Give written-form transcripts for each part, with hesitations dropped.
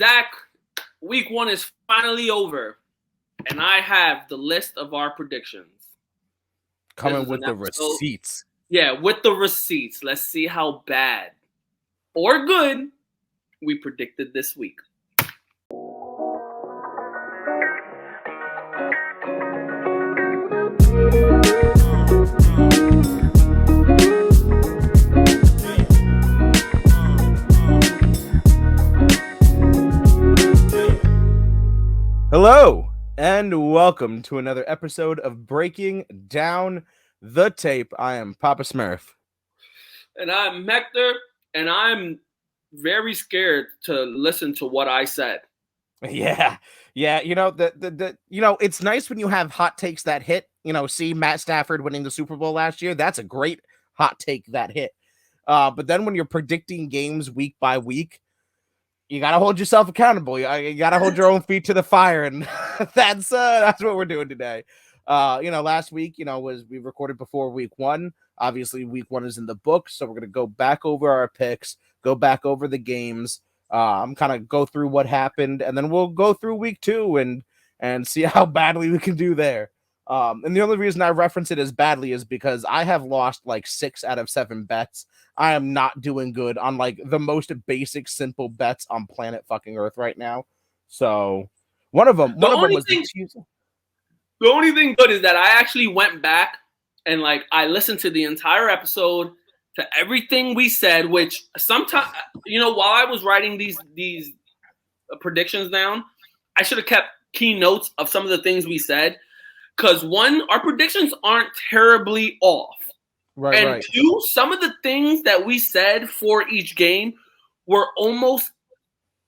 Zach, week 1 is finally over, and I have the list of our predictions. Coming with the receipts. Yeah, with the receipts. Let's see how bad or good we predicted this week. Hello, and welcome to another episode of Breaking Down the Tape. I am Papa Smurph. And I'm Hector, and I'm very scared to listen to what I said. Yeah. You know, it's nice when you have hot takes that hit. You know, see Matt Stafford winning the Super Bowl last year. That's a great hot take that hit. But then when you're predicting games week by week, you gotta hold yourself accountable. You gotta hold your own feet to the fire, and that's what we're doing today. Last week, we recorded before week 1. Obviously, week 1 is in the books, so we're gonna go back over our picks, go back over the games, kind of go through what happened, and then we'll go through week 2 and see how badly we can do there. And the only reason I reference it as badly is because I have lost like 6 out of 7 bets. I am not doing good on like the most basic, simple bets on planet fucking Earth right now. So one of them was the only thing good is that I actually went back and like I listened to the entire episode, to everything we said, which sometimes, while I was writing these predictions down, I should have kept key notes of some of the things we said. Because 1, our predictions aren't terribly off. Right, and right. 2, some of the things that we said for each game were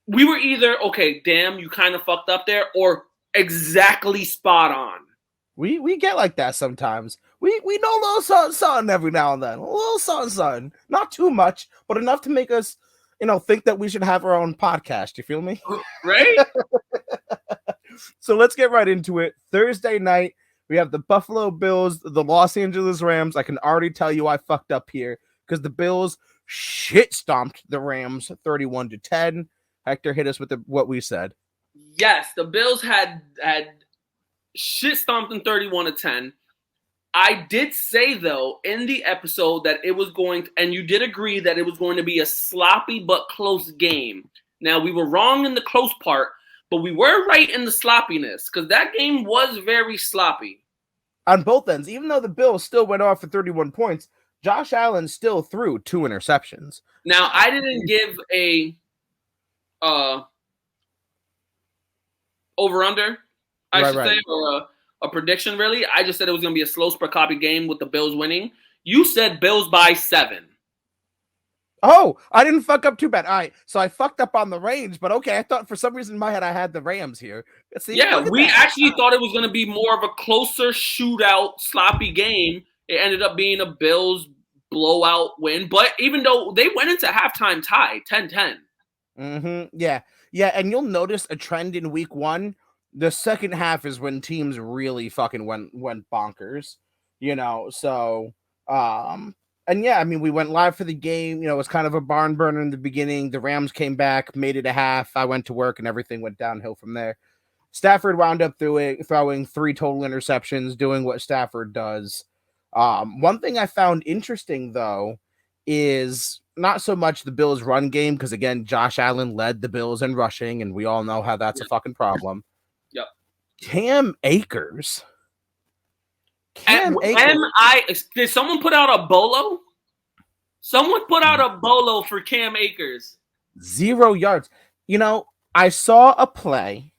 we were either, okay, damn, you kind of fucked up there, or exactly spot on. We get like that sometimes. We know a little something every now and then. A little something. Not too much, but enough to make us, think that we should have our own podcast. You feel me? Right? So let's get right into it. Thursday night, we have the Buffalo Bills, the Los Angeles Rams. I can already tell you I fucked up here because the Bills shit stomped the Rams 31-10. Hector, hit us with what we said. Yes, the Bills had shit stomped in 31-10. I did say, though, in the episode that it was going to, and you did agree that it was going to be a sloppy but close game. Now, we were wrong in the close part, but we were right in the sloppiness because that game was very sloppy. On both ends, even though the Bills still went off for 31 points, Josh Allen still threw 2 interceptions. Now, I didn't give a over-under, I should say, or a prediction, really. I just said it was going to be a slow spread copy game with the Bills winning. You said Bills by 7. Oh, I didn't fuck up too bad. All right, so I fucked up on the range, but okay, I thought for some reason in my head I had the Rams here. See, yeah, we actually thought it was going to be more of a closer shootout, sloppy game. It ended up being a Bills blowout win, but even though they went into halftime tied 10-10. Mm-hmm. Yeah, and you'll notice a trend in week 1. The second half is when teams really fucking went bonkers, so and yeah, I mean, we went live for the game. It was kind of a barn burner in the beginning. The Rams came back, made it a half. I went to work, and everything went downhill from there. Stafford wound up throwing 3 total interceptions, doing what Stafford does. One thing I found interesting, though, is not so much the Bills' run game, because, again, Josh Allen led the Bills in rushing, and we all know how that's a fucking problem. Yep. Cam Akers. Did someone put out a bolo? Someone put out a bolo for Cam Akers. 0 yards. I saw a play,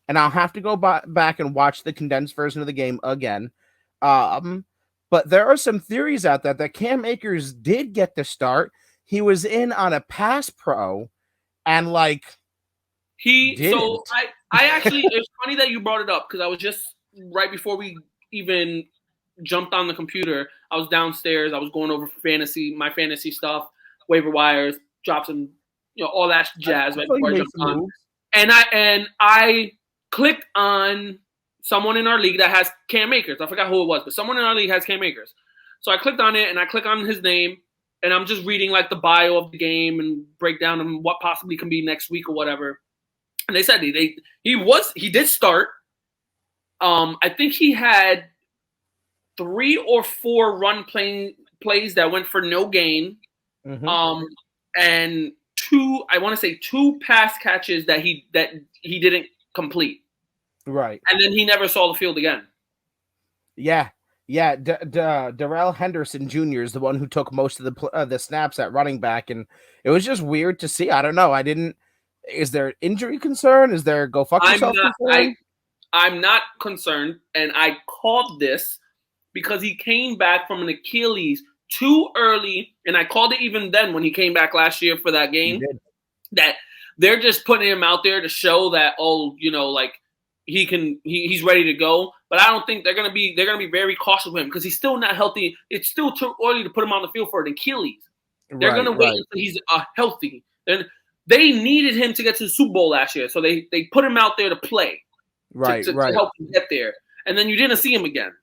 and I'll have to go back and watch the condensed version of the game again. But there are some theories out there that Cam Akers did get the start. He was in on a pass pro, and like So I actually, it's funny that you brought it up because I was just right before we even jumped on the computer. I was downstairs. I was going over my fantasy stuff, waiver wires, drops, and all that jazz. Right before I jumped on, and I clicked on someone in our league that has Cam Akers. I forgot who it was, but someone in our league has Cam Akers. So I clicked on it, and I click on his name, and I'm just reading like the bio of the game and breakdown of what possibly can be next week or whatever. And they said he did start. I think he had 3 or 4 plays that went for no gain. Mm-hmm. And 2 pass catches that he didn't complete. Right. And then he never saw the field again. Yeah. Darrell Henderson Jr. is the one who took most of the snaps at running back, and it was just weird to see. I don't know. Is there injury concern? Is there go fuck yourself concern? I'm not concerned, and I called this because he came back from an Achilles too early, and I called it even then when he came back last year for that game, that they're just putting him out there to show that, he's ready to go. But I don't think they're gonna be very cautious with him because he's still not healthy. It's still too early to put him on the field for an Achilles. They're gonna wait until he's healthy. They needed him to get to the Super Bowl last year, so they put him out there to play. To help him get there, and then you didn't see him again.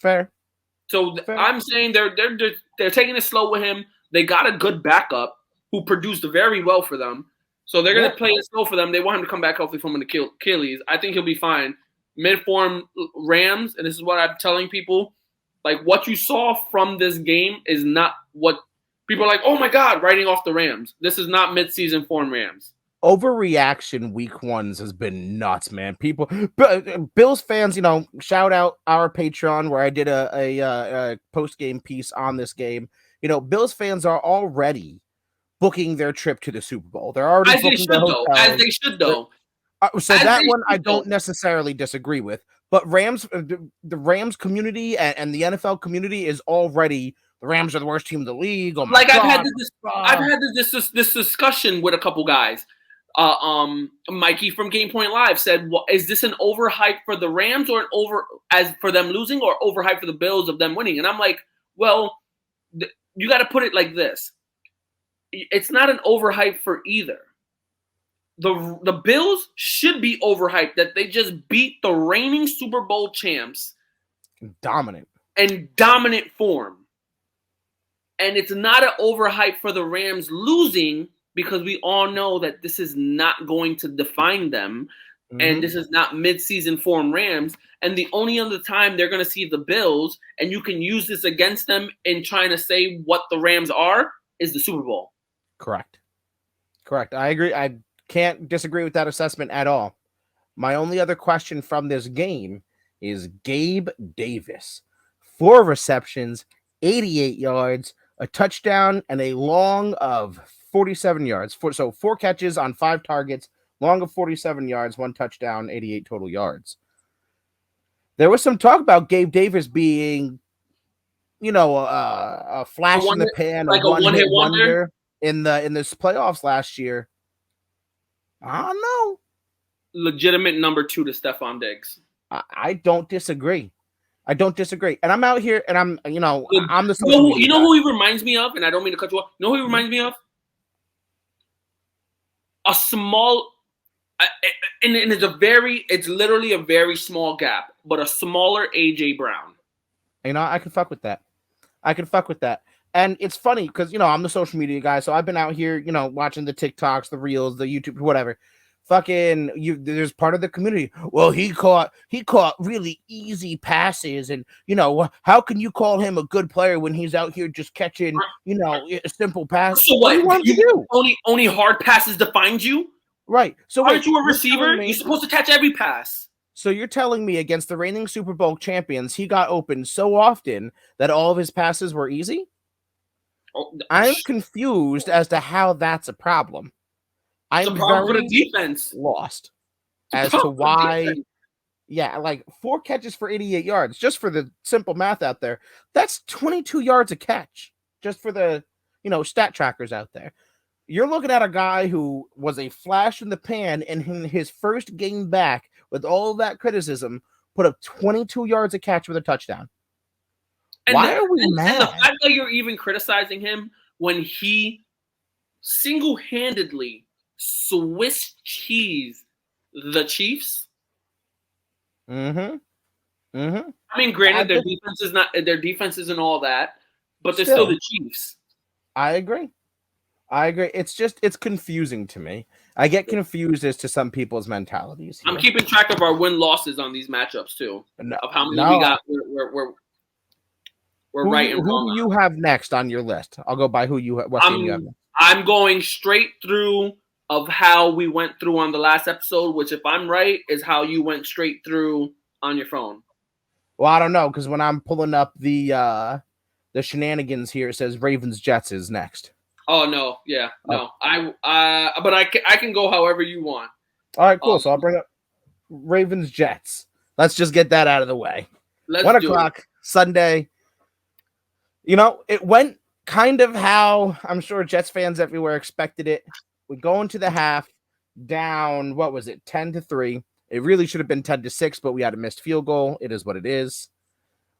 Fair. So I'm saying they're taking it slow with him. They got a good backup who produced very well for them, so they're gonna play it slow for them. They want him to come back healthy from an Achilles. I think he'll be fine. Mid-form Rams, and this is what I'm telling people: like what you saw from this game is not what people are like. Oh my God, writing off the Rams. This is not mid-season form Rams. Overreaction week ones has been nuts, man. Bills fans, shout out our Patreon where I did a post-game piece on this game. Bills fans are already booking their trip to the Super Bowl. They're already booking their hotels. As they should, though. So that one I don't necessarily disagree with. But the Rams community and the NFL community is already, the Rams are the worst team in the league. Oh my God. I've had this discussion with a couple guys. Mikey from Game Point Live said, well, is this an overhype for the Rams or as for them losing, or overhype for the Bills of them winning? And I'm like, well, you got to put it like this. It's not an overhype for either. The Bills should be overhyped that they just beat the reigning Super Bowl champs. Dominant form. And it's not an overhype for the Rams losing, because we all know that this is not going to define them, and this is not mid-season form Rams. And the only other time they're going to see the Bills, and you can use this against them in trying to say what the Rams are, is the Super Bowl. Correct. I agree. I can't disagree with that assessment at all. My only other question from this game is Gabe Davis. 4 receptions, 88 yards, a touchdown, and a long of 47 yards. 4 catches on 5 targets, long of 47 yards, 1 touchdown, 88 total yards. There was some talk about Gabe Davis being, a flash in the pan, like a one-hit wonder in this playoffs last year. I don't know. Legitimate number 2 to Stephon Diggs. I don't disagree. And I'm out here, and I'm the. You know who he reminds me of, and I don't mean to cut you off. You know who he reminds me of? A small, and it's literally a very small gap, but a smaller AJ Brown. I can fuck with that. And it's funny because, I'm the social media guy, so I've been out here, watching the TikToks, the Reels, the YouTube, whatever. There's part of the community. Well, he caught really easy passes, and how can you call him a good player when he's out here just catching a simple pass? So what do you do? Only hard passes defined you, right? So aren't you a receiver? You're supposed to catch every pass. So you're telling me against the reigning Super Bowl champions, he got open so often that all of his passes were easy? I'm confused as to how that's a problem. I'm very defense. lost as to why. Yeah, like 4 catches for 88 yards, just for the simple math out there. That's 22 yards a catch, just for the stat trackers out there. You're looking at a guy who was a flash in the pan, and in his first game back, with all of that criticism, put up 22 yards a catch with a touchdown. Why are we mad? And the fact that you're even criticizing him when he single-handedly Swiss cheese the Chiefs. I mean, granted, their defense isn't all that, but they're still the Chiefs. I agree. It's confusing to me. I get confused as to some people's mentalities here. I'm keeping track of our win-losses on these matchups too. Of how many we got. We're right and wrong. Who do you have next on your list? I'll go by who you have. What team you have next. I'm going straight through of how we went through on the last episode, which, if I'm right, is how you went straight through on your phone. Well, I don't know, because when I'm pulling up the shenanigans here, it says Ravens Jets is next. Oh no, yeah, no. But I can go however you want. All right, cool. So I'll bring up Ravens Jets. Let's just get that out of the way. 1 o'clock Sunday. You know, it went kind of how I'm sure Jets fans everywhere expected it. We go into the half down, what was it, 10-3. It really should have been 10-6, but we had a missed field goal. It is what it is.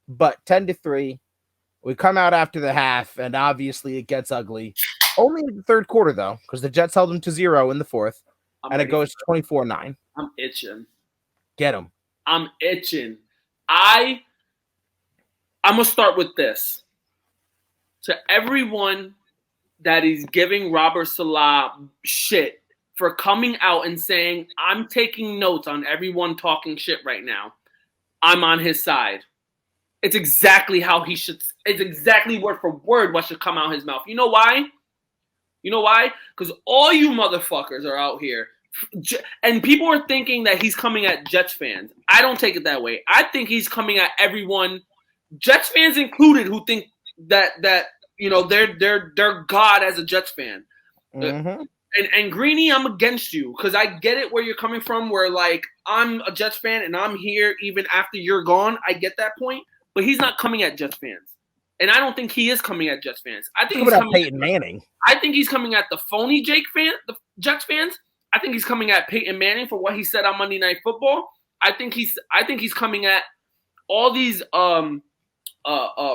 But 10-3. We come out after the half, and obviously it gets ugly. Only in the third quarter, though, because the Jets held them to 0 in the fourth, and it goes 24-9. I'm itching. Get them. I'm itching. I'm going to start with this. To everyone that is giving Robert Saleh shit for coming out and saying, I'm taking notes on everyone talking shit right now, I'm on his side. It's exactly how he should. It's exactly word for word what should come out his mouth. You know why? Because all you motherfuckers are out here, and people are thinking that he's coming at Jets fans. I don't take it that way. I think he's coming at everyone, Jets fans included, who think that you know they're God as a Jets fan. Mm-hmm. And Greeny, I'm against you because I get it where you're coming from. Where like I'm a Jets fan and I'm here even after you're gone. I get that point. But he's not coming at Jets fans. And I don't think he is coming at Jets fans. I think he's coming at Peyton Manning. I think he's coming at the phony the Jets fans. I think he's coming at Peyton Manning for what he said on Monday Night Football. I think he's coming at all these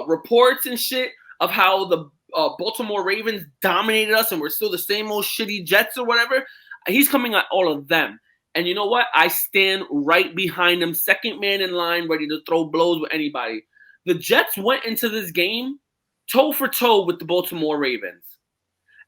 reports and shit of how the Baltimore Ravens dominated us and we're still the same old shitty Jets or whatever. He's coming at all of them. And you know what? I stand right behind him, second man in line, ready to throw blows with anybody. The Jets went into this game toe for toe with the Baltimore Ravens.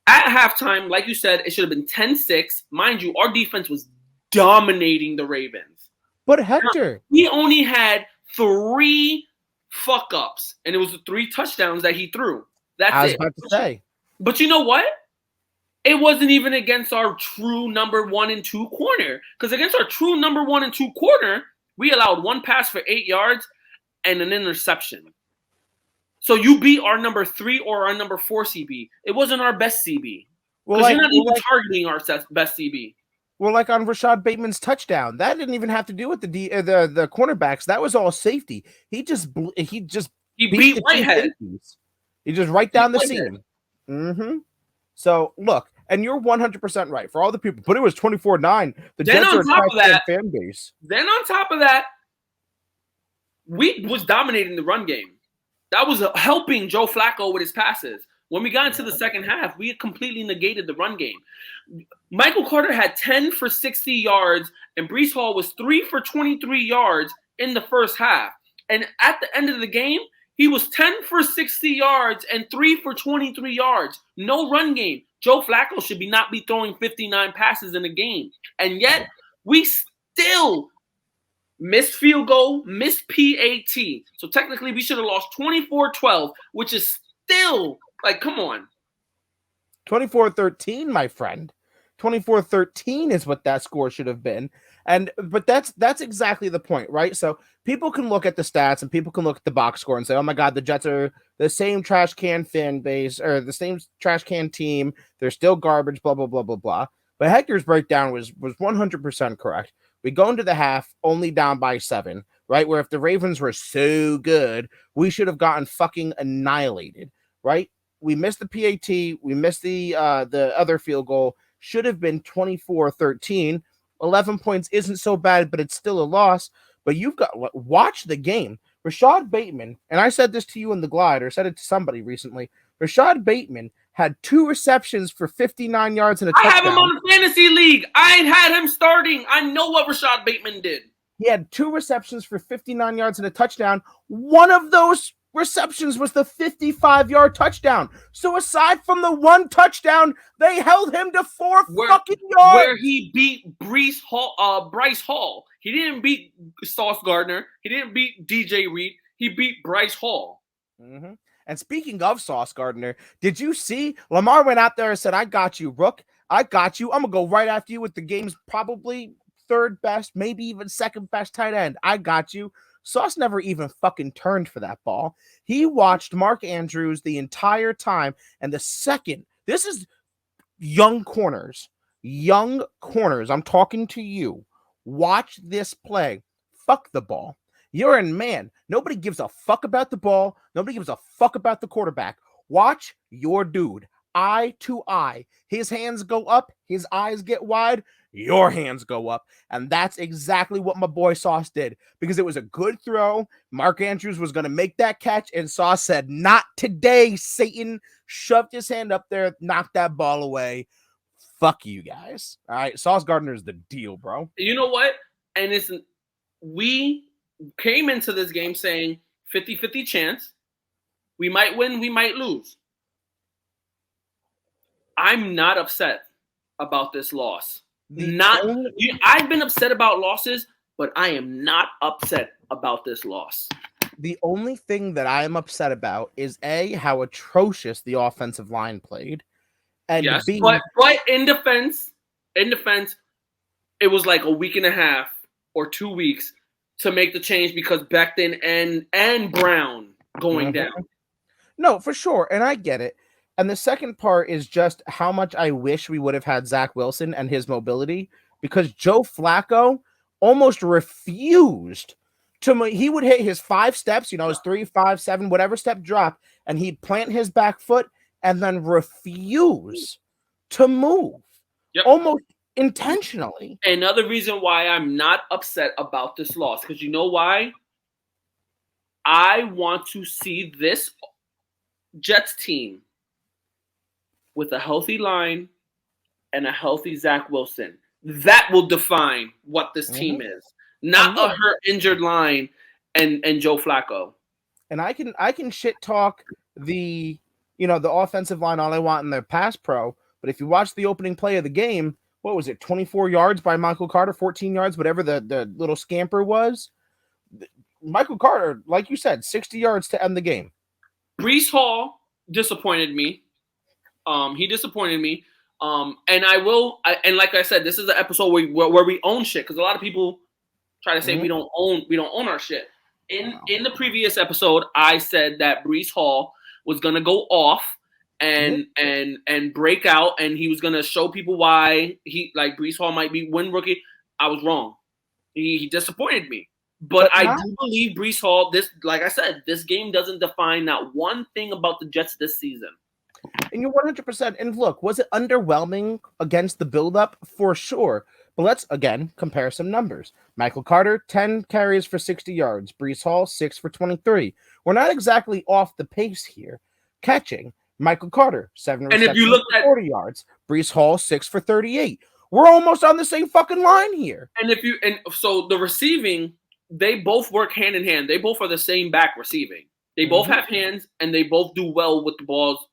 At halftime, like you said, it should have been 10-6. Mind you, our defense was dominating the Ravens. But Hector, he only had 3 fuck-ups, and it was the 3 touchdowns that he threw. That's it. I was about to say. But you know what? It wasn't even against our true number 1 and 2 corner. Because against our true number 1 and 2 corner, we allowed 1 pass for 8 yards and an interception. So you beat our number 3 or our number 4 CB. It wasn't our best CB. Because you're not even targeting our best CB. Well, like on Rashad Bateman's touchdown, that didn't even have to do with the cornerbacks. That was all safety. He beat Whitehead. He just right down the seam. Mm-hmm. So look, and you're 100% right for all the people, but it was 24-9. The Jets are a fan base. Then on top of that, we was dominating the run game. That was helping Joe Flacco with his passes. When we got into the second half, we had completely negated the run game. Michael Carter had 10 for 60 yards, and Breece Hall was 3 for 23 yards in the first half. And at the end of the game, he was 10 for 60 yards and 3 for 23 yards. No run game. Joe Flacco should not be throwing 59 passes in a game. And yet, we still missed field goal, missed PAT. So technically, we should have lost 24-12, which is still, like, come on. 24-13, my friend. 24-13 is what that score should have been. But that's exactly the point, right? So people can look at the stats and people can look at the box score and say, oh my God, the Jets are the same trash can fan base or the same trash can team. They're still garbage, blah, blah, blah, blah, blah. But Hector's breakdown was 100% correct. We go into the half only down by 7, right? Where if the Ravens were so good, we should have gotten fucking annihilated, right? We missed the PAT. We missed the other field goal. Should have been 24-13. 11 points isn't so bad, but it's still a loss. But you've got watch the game. Rashad Bateman, and I said this to you in the glide, or said it to somebody recently. Rashad Bateman had 2 receptions for 59 yards and a touchdown. I have him on the fantasy league. I ain't had him starting. I know what Rashad Bateman did. He had 2 receptions for 59 yards and a touchdown. One of those receptions was the 55-yard touchdown. So aside from the one touchdown, they held him to fucking yards. Where he beat Bryce Hall. He didn't beat Sauce Gardner. He didn't beat DJ Reed. He beat Bryce Hall. Mm-hmm. And speaking of Sauce Gardner, did you see Lamar went out there and said, I got you, Rook. I got you. I'm going to go right after you with the game's probably third best, maybe even second best tight end. I got you. Sauce never even fucking turned for that ball. He watched Mark Andrews the entire time. And the second, this is young corners. I'm talking to you. Watch this play. Fuck the ball. You're in man. Nobody gives a fuck about the ball. Nobody gives a fuck about the quarterback. Watch your dude. Eye to eye. His hands go up. His eyes get wide. Your hands go up. And that's exactly what my boy Sauce did, because it was a good throw. Mark Andrews was going to make that catch, and Sauce said, not today, Satan. Shoved his hand up there, knocked that ball away. Fuck you guys. All right, Sauce Gardner is the deal, bro. You know what? And we came into this game saying 50-50 chance. We might win, we might lose. I'm not upset about this loss. I've been upset about losses, but I am not upset about this loss. The only thing that I am upset about is how atrocious the offensive line played. And yes, but in defense, it was like a week and a half or 2 weeks to make the change because Becton and Brown going down. No, for sure. And I get it. And the second part is just how much I wish we would have had Zach Wilson and his mobility, because Joe Flacco almost refused he would hit his 5 steps, his 3, 5, 7, whatever step drop, and he'd plant his back foot and then refuse to move. Yep. Almost intentionally. Another reason why I'm not upset about this loss, because you know why? I want to see this Jets team with a healthy line and a healthy Zach Wilson. That will define what this team is. Not a hurt, injured line and Joe Flacco. And I can shit talk the offensive line all I want in their pass pro, but if you watch the opening play of the game, what was it, 24 yards by Michael Carter, 14 yards, whatever the little scamper was? Michael Carter, like you said, 60 yards to end the game. Breece Hall disappointed me. He disappointed me. And like I said, this is an episode where we own shit, because a lot of people try to say we don't own our shit. In the previous episode, I said that Breece Hall was gonna go off and break out, and he was gonna show people why Breece Hall might be win rookie. I was wrong. He disappointed me. But I do believe Breece Hall, like I said, this game doesn't define not one thing about the Jets this season. And you're 100%. And look, was it underwhelming against the buildup? For sure. But let's, again, compare some numbers. Michael Carter, 10 carries for 60 yards. Breece Hall, 6 for 23. We're not exactly off the pace here. Catching, Michael Carter, 7 and if you look for 40 yards. Breece Hall, 6 for 38. We're almost on the same fucking line here. And so the receiving, they both work hand in hand. They both are the same back receiving. They both have hands, and they both do well with the balls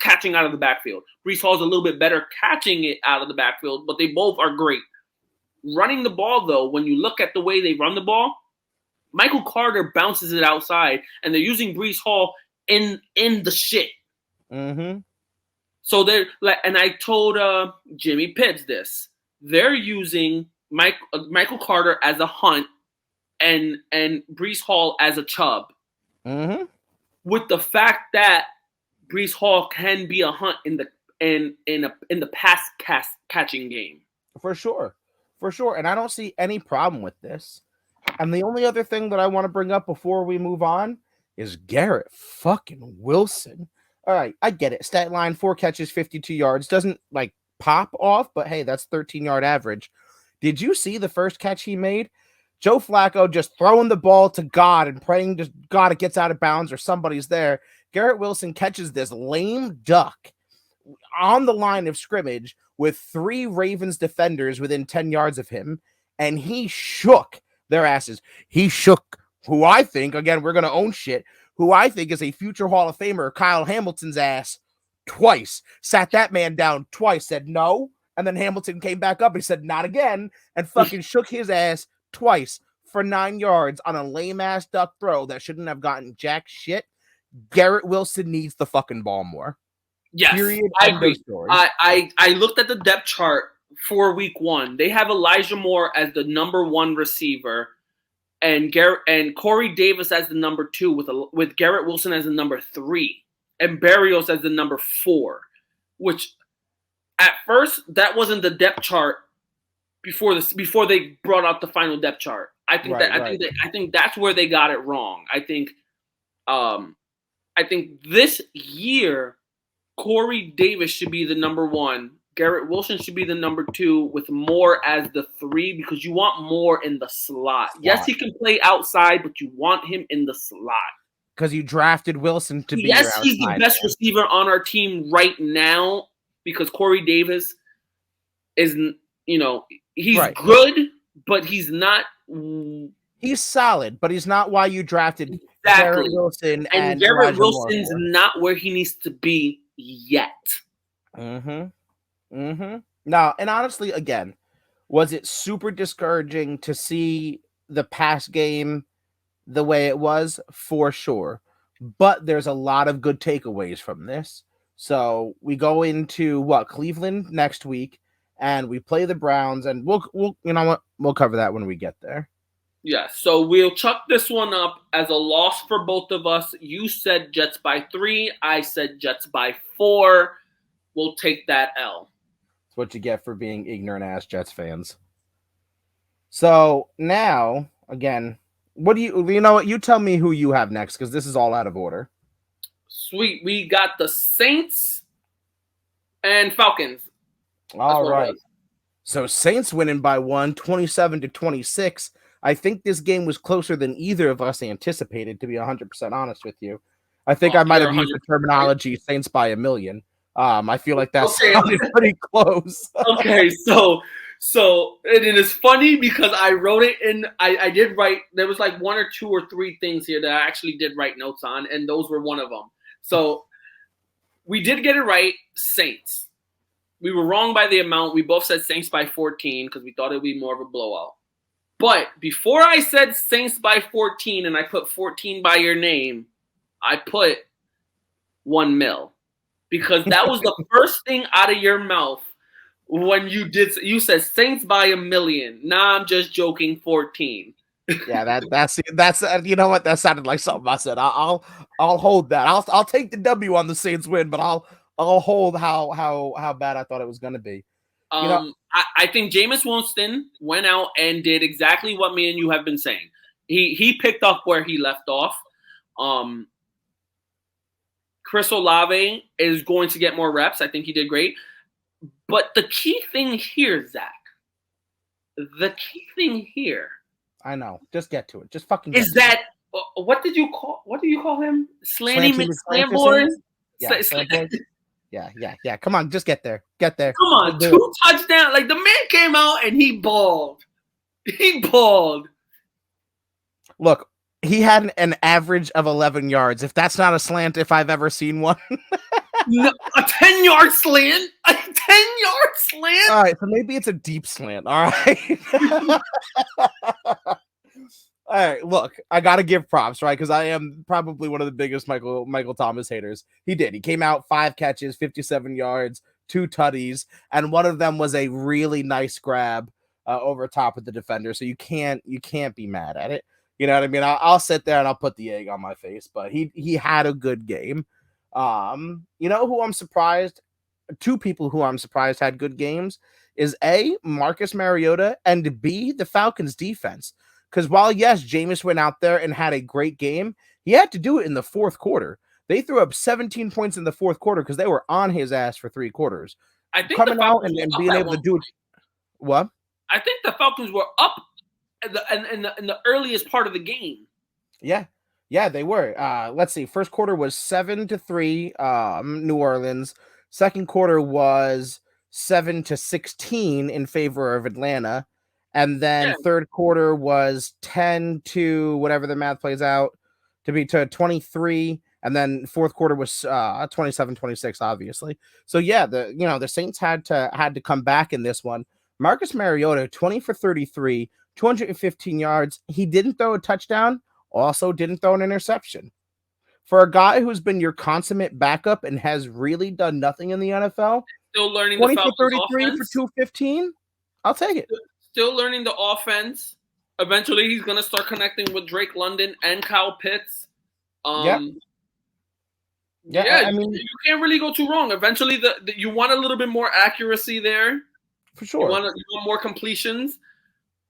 catching out of the backfield. Breece Hall's a little bit better catching it out of the backfield, but they both are great. Running the ball, though, when you look at the way they run the ball, Michael Carter bounces it outside, and they're using Breece Hall in the shit. So they're like, and I told Jimmy Pitts this. They're using Michael Carter as a hunt and Breece Hall as a chub. With the fact that Breece Hall can be a hunt in the pass catching game. For sure. And I don't see any problem with this. And the only other thing that I want to bring up before we move on is Garrett fucking Wilson. All right, I get it. Stat line, 4 catches, 52 yards. Doesn't pop off, but hey, that's 13-yard average. Did you see the first catch he made? Joe Flacco just throwing the ball to God and praying to God it gets out of bounds or somebody's there. Garrett Wilson catches this lame duck on the line of scrimmage with 3 Ravens defenders within 10 yards of him, and he shook their asses. He shook who I think, again, we're going to own shit, who I think is a future Hall of Famer, Kyle Hamilton's ass twice. Sat that man down twice, said no, and then Hamilton came back up and said not again, and fucking shook his ass twice for 9 yards on a lame-ass duck throw that shouldn't have gotten jack shit. Garrett Wilson needs the fucking ball more. Yes, Period. I agree. I looked at the depth chart for week 1. They have Elijah Moore as the number 1 receiver, and Corey Davis as the number 2, with Garrett Wilson as the number 3, and Berrios as the number 4. Which, at first, that wasn't the depth chart before they brought out the final depth chart. I think that's where they got it wrong. I think this year, Corey Davis should be the number 1. Garrett Wilson should be the number 2, with Moore as the 3, because you want Moore in the slot. Yes, he can play outside, but you want him in the slot. Because you drafted Wilson to be Yes, he's the best receiver on our team right now, because Corey Davis is, he's good, but he's not. He's solid, but he's not why you drafted Garrett Wilson. And Garrett Wilson's not where he needs to be yet. Now, and honestly, again, was it super discouraging to see the pass game the way it was? For sure. But there's a lot of good takeaways from this. So we go into Cleveland next week, and we play the Browns, and we'll cover that when we get there. Yeah, so we'll chuck this one up as a loss for both of us. You said Jets by 3. I said Jets by 4. We'll take that L. That's what you get for being ignorant-ass Jets fans. So now, again, you tell me who you have next, because this is all out of order. Sweet. We got the Saints and Falcons. All right. So Saints winning by 1, 27-26. I think this game was closer than either of us anticipated, to be 100% honest with you. I think I might have used the terminology Saints by a million. I feel like that sounded pretty close. Okay, so and it is funny because I wrote it in. I did write. There was like 1 or 2 or 3 things here that I actually did write notes on, and those were one of them. So we did get it right. Saints. We were wrong by the amount. We both said Saints by 14 because we thought it would be more of a blowout. But before I said Saints by 14 and I put 14 by your name, I put 1 mil. Because that was the first thing out of your mouth when you said Saints by $1 million. Nah, I'm just joking, 14. Yeah, that's you know what? That sounded like something I said. I'll hold that. I'll take the W on the Saints win, but I'll hold how bad I thought it was gonna be. I think Jameis Winston went out and did exactly what me and you have been saying. He picked up where he left off. Chris Olave is going to get more reps. I think he did great. But the key thing here, Zach, I know. Just get to it. Just fucking is that what do you call him? Slanty McSlamboard? Yeah. Come on, just get there. Come on, 2 touchdowns. Like, the man came out and he balled. Look, he had an average of 11 yards. If that's not a slant, if I've ever seen one. No, a 10-yard slant? A 10-yard slant? All right, so maybe it's a deep slant. All right. All right, look, I got to give props, right? Because I am probably one of the biggest Michael Thomas haters. He came out 5 catches, 57 yards, 2 tutties, and one of them was a really nice grab over top of the defender. So you can't be mad at it. You know what I mean? I'll sit there and I'll put the egg on my face, but he had a good game. You know who I'm surprised? 2 people who I'm surprised had good games is A, Marcus Mariota, and B, the Falcons defense. Because while, yes, Jameis went out there and had a great game, he had to do it in the 4th quarter. They threw up 17 points in the 4th quarter because they were on his ass for 3 quarters. I think coming out and being able to do it. What? I think the Falcons were up in the earliest part of the game. Yeah, they were. Let's see. First quarter was 7-3, New Orleans. Second quarter was 7-16 in favor of Atlanta. And then third quarter was 10 to whatever the math plays out, to 23, and then fourth quarter was 27-26, obviously. So yeah, the Saints had to come back in this one. Marcus Mariota, 20 for 33, 215 yards. He didn't throw a touchdown, also didn't throw an interception. For a guy who's been your consummate backup and has really done nothing in the NFL, still learning 20 the for Falcons 33 offense. for 215, I'll take it. Still learning the offense. Eventually, he's going to start connecting with Drake London and Kyle Pitts. I mean, you can't really go too wrong. Eventually, you want a little bit more accuracy there. For sure. You want more completions.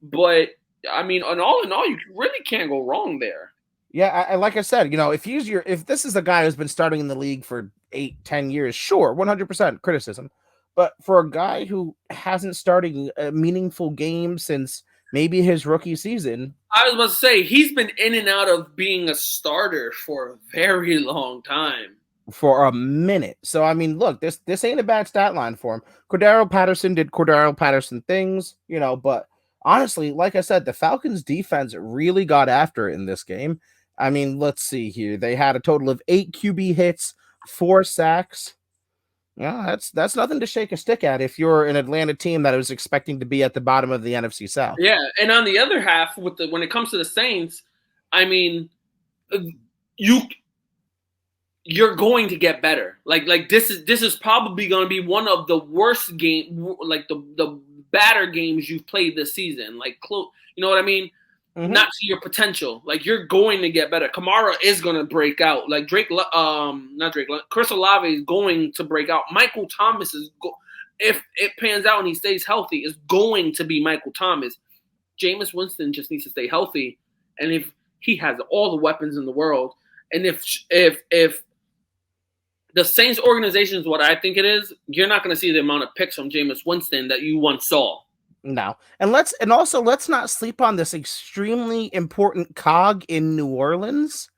But, I mean, in all, you really can't go wrong there. Yeah, like I said, if this is a guy who's been starting in the league for 8-10 years, sure, 100% criticism. But for a guy who hasn't started a meaningful game since maybe his rookie season, I was about to say he's been in and out of being a starter for a very long time. For a minute. So I mean, look, this ain't a bad stat line for him. Cordero Patterson did Cordero Patterson things, but honestly, like I said, the Falcons defense really got after it in this game. I mean, let's see here. They had a total of 8 QB hits, 4 sacks. Yeah, that's nothing to shake a stick at if you're an Atlanta team that was expecting to be at the bottom of the NFC South. Yeah, and on the other half, when it comes to the Saints, I mean, you're going to get better. Like this is probably going to be one of the worst like the badder games you've played this season. Like, you know what I mean? Mm-hmm. Not to your potential. Like, you're going to get better. Kamara is going to break out. Like Chris Olave is going to break out. Michael Thomas if it pans out and he stays healthy, is going to be Michael Thomas. Jameis Winston just needs to stay healthy, and if he has all the weapons in the world, and if the Saints organization is what I think it is, you're not going to see the amount of picks from Jameis Winston that you once saw. No. And let's not sleep on this extremely important cog in New Orleans.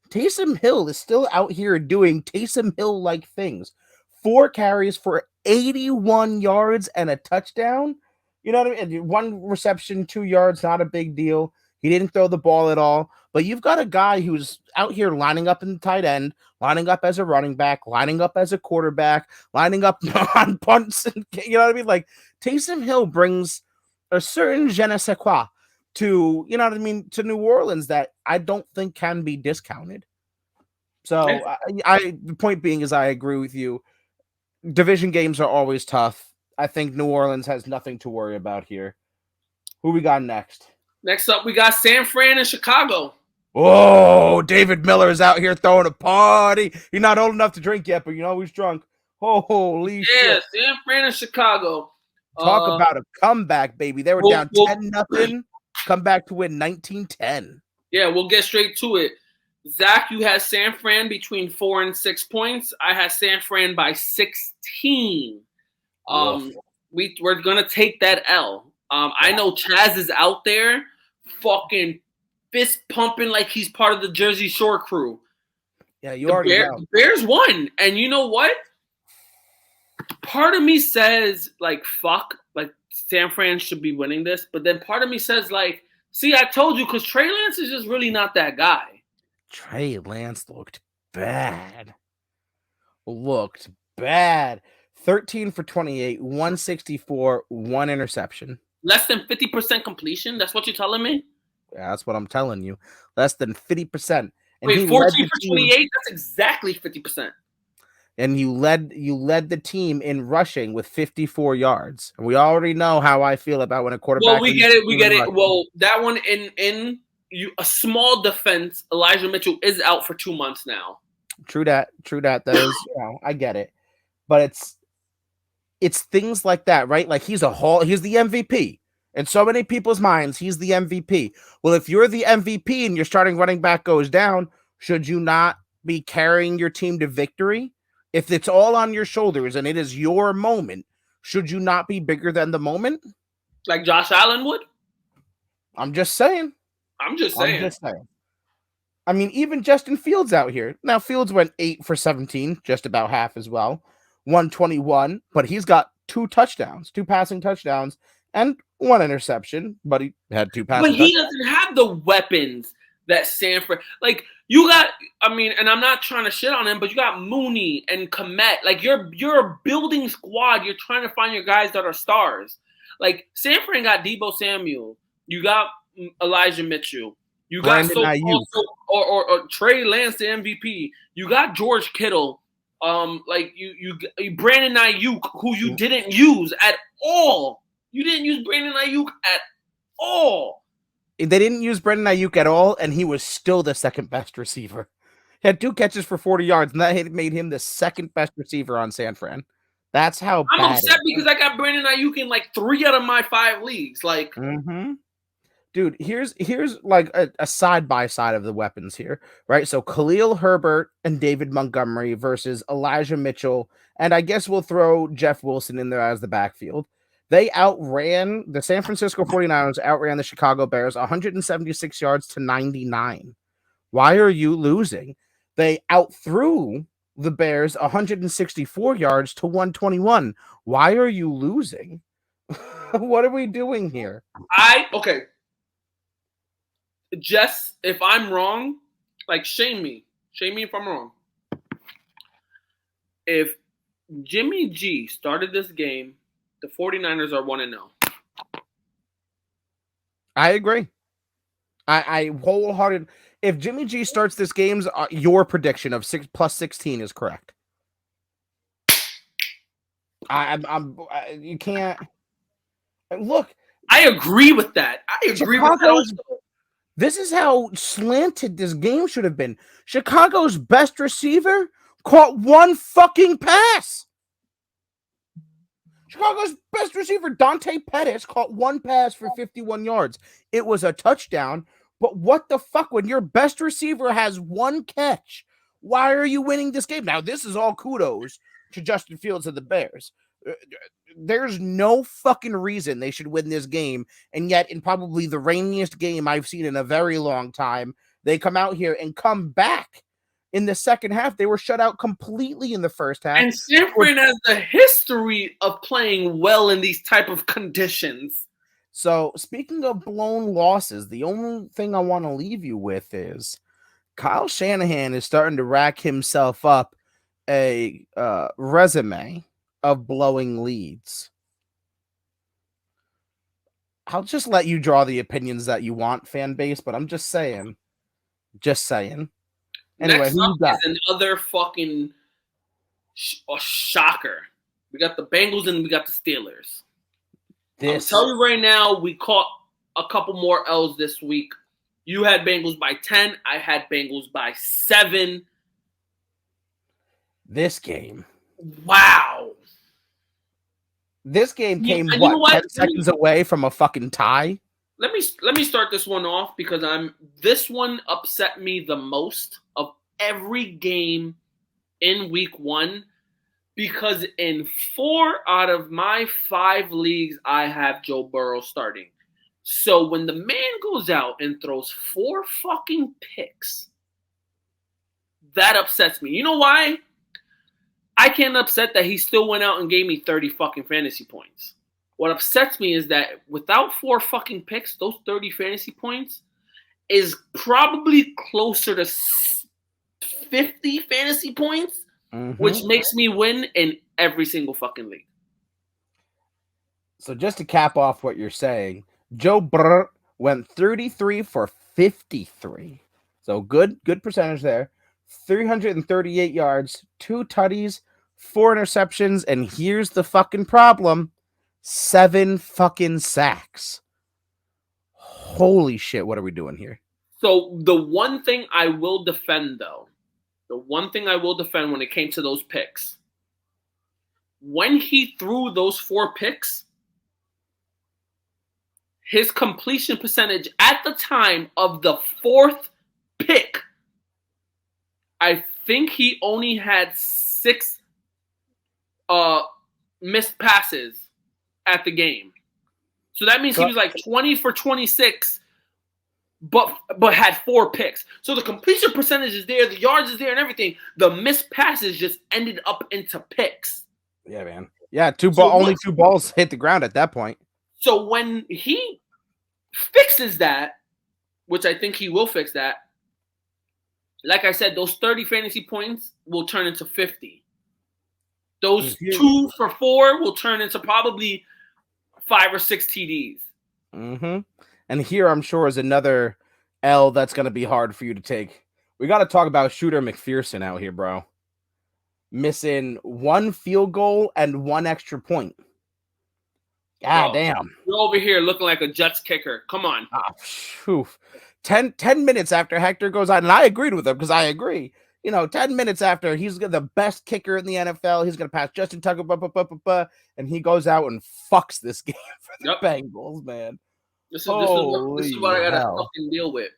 Taysom Hill is still out here doing Taysom Hill-like things. 4 carries for 81 yards and a touchdown. You know what I mean? 1 reception, 2 yards, not a big deal. He didn't throw the ball at all. But you've got a guy who's out here lining up in the tight end, lining up as a running back, lining up as a quarterback, lining up on punts. And, you know what I mean? Like, Taysom Hill brings a certain je ne sais quoi to, you know what I mean, to New Orleans that I don't think can be discounted. So the point being is I agree with you. Division games are always tough. I think New Orleans has nothing to worry about here. Who we got next? Next up, we got San Fran and Chicago. Oh, David Miller is out here throwing a party. He's not old enough to drink yet, but he's drunk. Holy shit. Yeah, San Fran and Chicago. Talk about a comeback, baby. They were down 10-0. Come back to win 19-10. Yeah, we'll get straight to it. Zach, you had San Fran between 4 and 6 points. I had San Fran by 16. We're going to take that L. I know Chaz is out there fucking fist pumping like he's part of the Jersey Shore crew. Yeah, you already know. The Bears won. And you know what? Part of me says, like, fuck, like, San Fran should be winning this. But then part of me says, like, see, I told you, because Trey Lance is just really not that guy. Trey Lance looked bad. 13 for 28, 164, 1 interception. Less than 50% completion? That's what you're telling me? Yeah, that's what I'm telling you. Less than 50%. And wait, 14 for 28? That's exactly 50%. And you led the team in rushing with 54 yards. And we already know how I feel about when a quarterback. Well, we get it. Well, that one in a small defense, Elijah Mitchell is out for 2 months now. True that. That is, I get it. But it's things like that, right? Like he's the MVP. In so many people's minds, he's the MVP. Well, if you're the MVP and your starting running back goes down, should you not be carrying your team to victory? If it's all on your shoulders and it is your moment, should you not be bigger than the moment? Like Josh Allen would? I'm just saying. I'm just saying. I mean, even Justin Fields out here. Now, Fields went 8 for 17, just about half as well. 121, but he's got 2 passing touchdowns, and 1 interception, but he had 2 passing touchdowns. But he doesn't have the weapons that San Fran. Like, You got, I mean, and I'm not trying to shit on him, but you got Mooney and Komet. Like, you're a building squad. You're trying to find your guys that are stars. Like, San Fran got Deebo Samuel. You got Elijah Mitchell. You got or Trey Lance, the MVP. You got George Kittle. Like you Brandon Ayuk, who you didn't use at all. You didn't use Brandon Ayuk at all. They didn't use Brandon Ayuk at all, and he was still the second best receiver. He had 2 catches for 40 yards, and that made him the second best receiver on San Fran. That's how I'm upset because I got Brandon Ayuk in like 3 out of my 5 leagues. Like, dude, here's like a side by side of the weapons here, right? So Khalil Herbert and David Montgomery versus Elijah Mitchell, and I guess we'll throw Jeff Wilson in there as the backfield. They outran the San Francisco 49ers, outran the Chicago Bears 176 yards to 99. Why are you losing? They outthrew the Bears 164 yards to 121. Why are you losing? What are we doing here? Okay. Jess, if I'm wrong, like, shame me. Shame me if I'm wrong. If Jimmy G started this game, the 49ers are 1-0. I agree. I wholehearted. If Jimmy G starts this game, your prediction of 6 plus 16 is correct. You can't look. I agree with that. I agree with that. This is how slanted this game should have been. Chicago's best receiver caught 1 fucking pass. Chicago's best receiver, Dante Pettis, caught 1 pass for 51 yards. It was a touchdown, but what the fuck? When your best receiver has 1 catch, why are you winning this game? Now, this is all kudos to Justin Fields and the Bears. There's no fucking reason they should win this game, and yet in probably the rainiest game I've seen in a very long time, they come out here and come back. In the second half, they were shut out completely in the first half. And San Fran has a history of playing well in these type of conditions. So, speaking of blown losses, the only thing I want to leave you with is Kyle Shanahan is starting to rack himself up a resume of blowing leads. I'll just let you draw the opinions that you want, fan base, but I'm just saying. Just saying. Anyway, next up is another fucking shocker. We got the Bengals and we got the Steelers. I'll tell you right now, we caught a couple more L's this week. You had Bengals by 10. I had Bengals by 7. This game. Wow. This game came, what 10 seconds away from a fucking tie? Let me start this one off because this one upset me the most of every game in week 1 because in 4 out of my 5 leagues I have Joe Burrow starting. So when the man goes out and throws 4 fucking picks, that upsets me. You know why? I can't upset that he still went out and gave me 30 fucking fantasy points. What upsets me is that without 4 fucking picks, those 30 fantasy points is probably closer to 50 fantasy points, which makes me win in every single fucking league. So just to cap off what you're saying, Joe Burrow went 33 for 53. So good percentage there. 338 yards, 2 tutties, 4 interceptions, and here's the fucking problem. 7 fucking sacks. Holy shit, what are we doing here? So the one thing I will defend, though, when it came to those picks, when he threw those 4 picks, his completion percentage at the time of the 4th pick, I think he only had 6 missed passes at the game. So that means he was like 20 for 26, but had 4 picks. So the completion percentage is there, the yards is there and everything. The missed passes just ended up into picks. Yeah, man. Yeah, only 2 balls hit the ground at that point. So when he fixes that, which I think he will fix that, like I said, those 30 fantasy points will turn into 50. Those Mhm. 2 for 4 will turn into probably 5 or 6 TDs. Mm-hmm. And here, I'm sure, is another L that's going to be hard for you to take. We got to talk about Shooter McPherson out here, bro. Missing 1 field goal and 1 extra point. God damn. You're over here looking like a Jets kicker. Come on. 10 minutes after Hector goes out, and I agreed with him because I agree. 10 minutes after, he's the best kicker in the NFL. He's going to pass Justin Tucker, and he goes out and fucks this game for the Bengals, man. This is what I got to fucking deal with.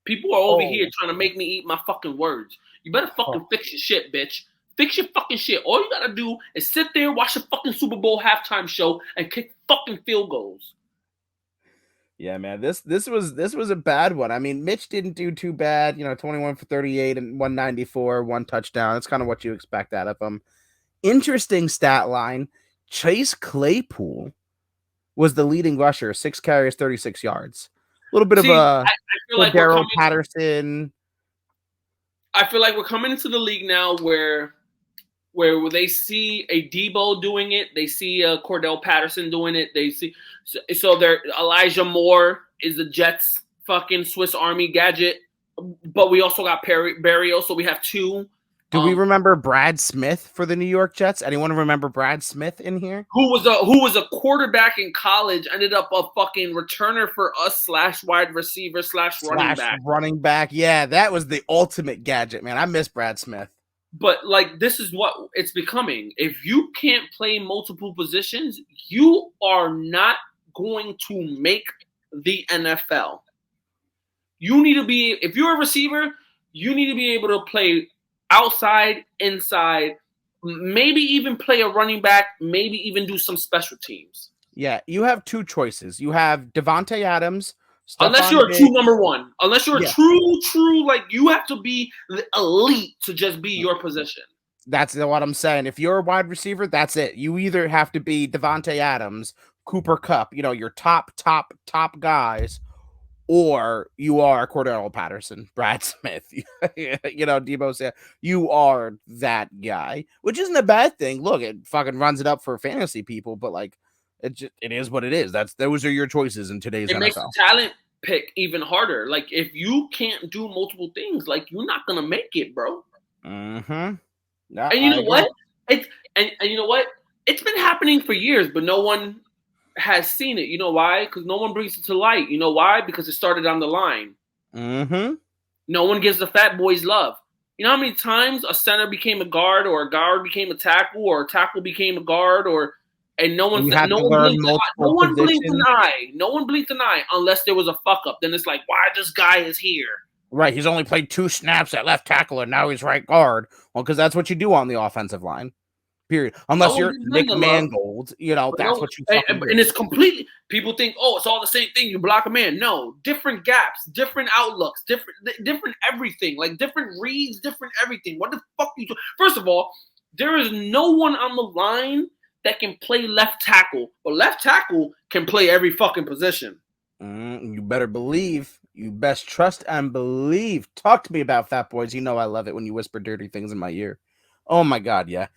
People are over here trying to make me eat my fucking words. You better fucking fix your shit, bitch. Fix your fucking shit. All you gotta do is sit there, watch a fucking Super Bowl halftime show, and kick fucking field goals. Yeah, man. This was a bad one. I mean, Mitch didn't do too bad. 21 for 38 and 194, 1 touchdown. That's kind of what you expect out of him. Interesting stat line. Chase Claypool was the leading rusher, 6 carries, 36 yards. A little bit of a Darrell Patterson. I feel like we're coming into the league now where they see a Debo doing it, they see a Cordell Patterson doing it, they see so there Elijah Moore is the Jets fucking Swiss Army gadget, but we also got Barrio, so we have 2. Do we remember Brad Smith for the New York Jets? Anyone remember Brad Smith in here? Who was a quarterback in college, ended up a fucking returner for us / wide receiver / running back. Running back, yeah, that was the ultimate gadget, man. I miss Brad Smith. But, like, this is what it's becoming. If you can't play multiple positions, you are not going to make the NFL. You need to be – if you're a receiver, you need to be able to play outside, inside, maybe even play a running back, maybe even do some special teams. Yeah, you have 2 choices. You have Devontae Adams – unless you're a true number 1. Unless you're a true, like, you have to be the elite to just be your position. That's what I'm saying. If you're a wide receiver, that's it. You either have to be Devontae Adams, Cooper Kupp, your top guys, or you are Cordell Patterson, Brad Smith. Debo said, you are that guy, which isn't a bad thing. Look, it fucking runs it up for fantasy people, but, like, it is what it is. Those are your choices in today's NFL. It makes the talent pick even harder. Like, if you can't do multiple things, like, you're not gonna make it, bro. Mm-hmm. No, and you know what? And you know what? It's been happening for years, but no one has seen it. You know why? Because no one brings it to light. You know why? Because it started on the line. Mm-hmm. No one gives the fat boys love. You know how many times a center became a guard, or a guard became a tackle, or a tackle became a guard, and no one blinked an eye unless there was a fuck up. Then it's like, why this guy is here? Right, he's only played 2 snaps at left tackle, and now he's right guard. Well, because that's what you do on the offensive line. Period. Unless you're Nick Mangold, that's what you fucking do. And it's completely. People think, oh, it's all the same thing. You block a man. No, different gaps, different outlooks, different everything. Like, different reads, different everything. What the fuck you do? First of all, there is no one on the line that can play left tackle, but left tackle can play every fucking position. You better believe. You best trust and believe. Talk to me about fat boys. I love it when you whisper dirty things in my ear. Oh my God, yeah.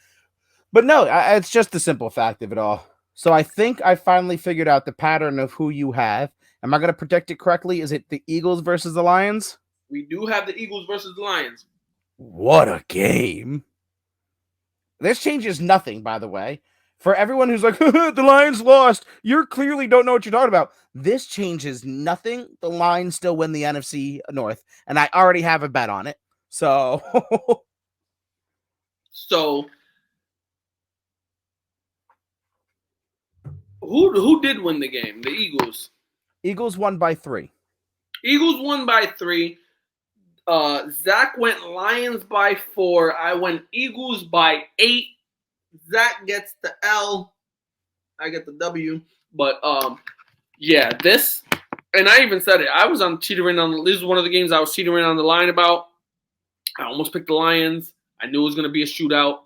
But no, it's just the simple fact of it all. So I think I finally figured out the pattern of who you have. Am I going to predict it correctly? Is it the Eagles versus the Lions? We do have the Eagles versus the Lions. What a game. This changes nothing, by the way. For everyone who's like, the Lions lost, you clearly don't know what you're talking about. This changes nothing. The Lions still win the NFC North, and I already have a bet on it. So, who did win the game? The Eagles. Eagles won by 3. Eagles won by 3. Zach went Lions by 4. I went Eagles by 8. Zach gets the L. I get the W. But yeah, this, and I even said it. I was teetering on. This is one of the games I was teetering on the line about. I almost picked the Lions. I knew it was going to be a shootout.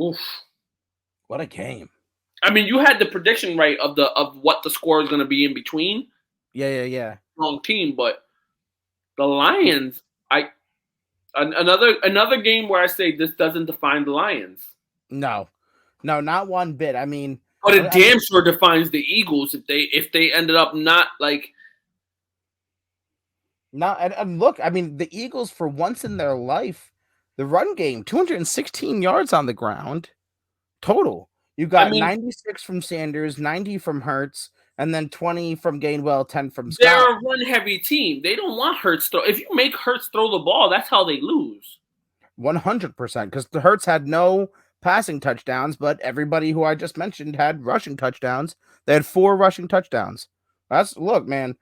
Oof. What a game! I mean, you had the prediction right of what the score is going to be in between. Yeah. Wrong team, but the Lions. Another game where I say this doesn't define the Lions. No, not one bit. I mean, but it damn sure defines the Eagles if they ended up not like. No, and look, I mean, the Eagles for once in their life, the run game 216 yards on the ground total. You got 96 from Sanders, 90 from Hurts, and then 20 from Gainwell, 10 from Scott. They're a run-heavy team. They don't want Hurts throw. If you make Hurts throw the ball, that's how they lose. 100%, because the Hurts had no passing touchdowns, but everybody who I just mentioned had rushing touchdowns. They had 4 rushing touchdowns. Look, man,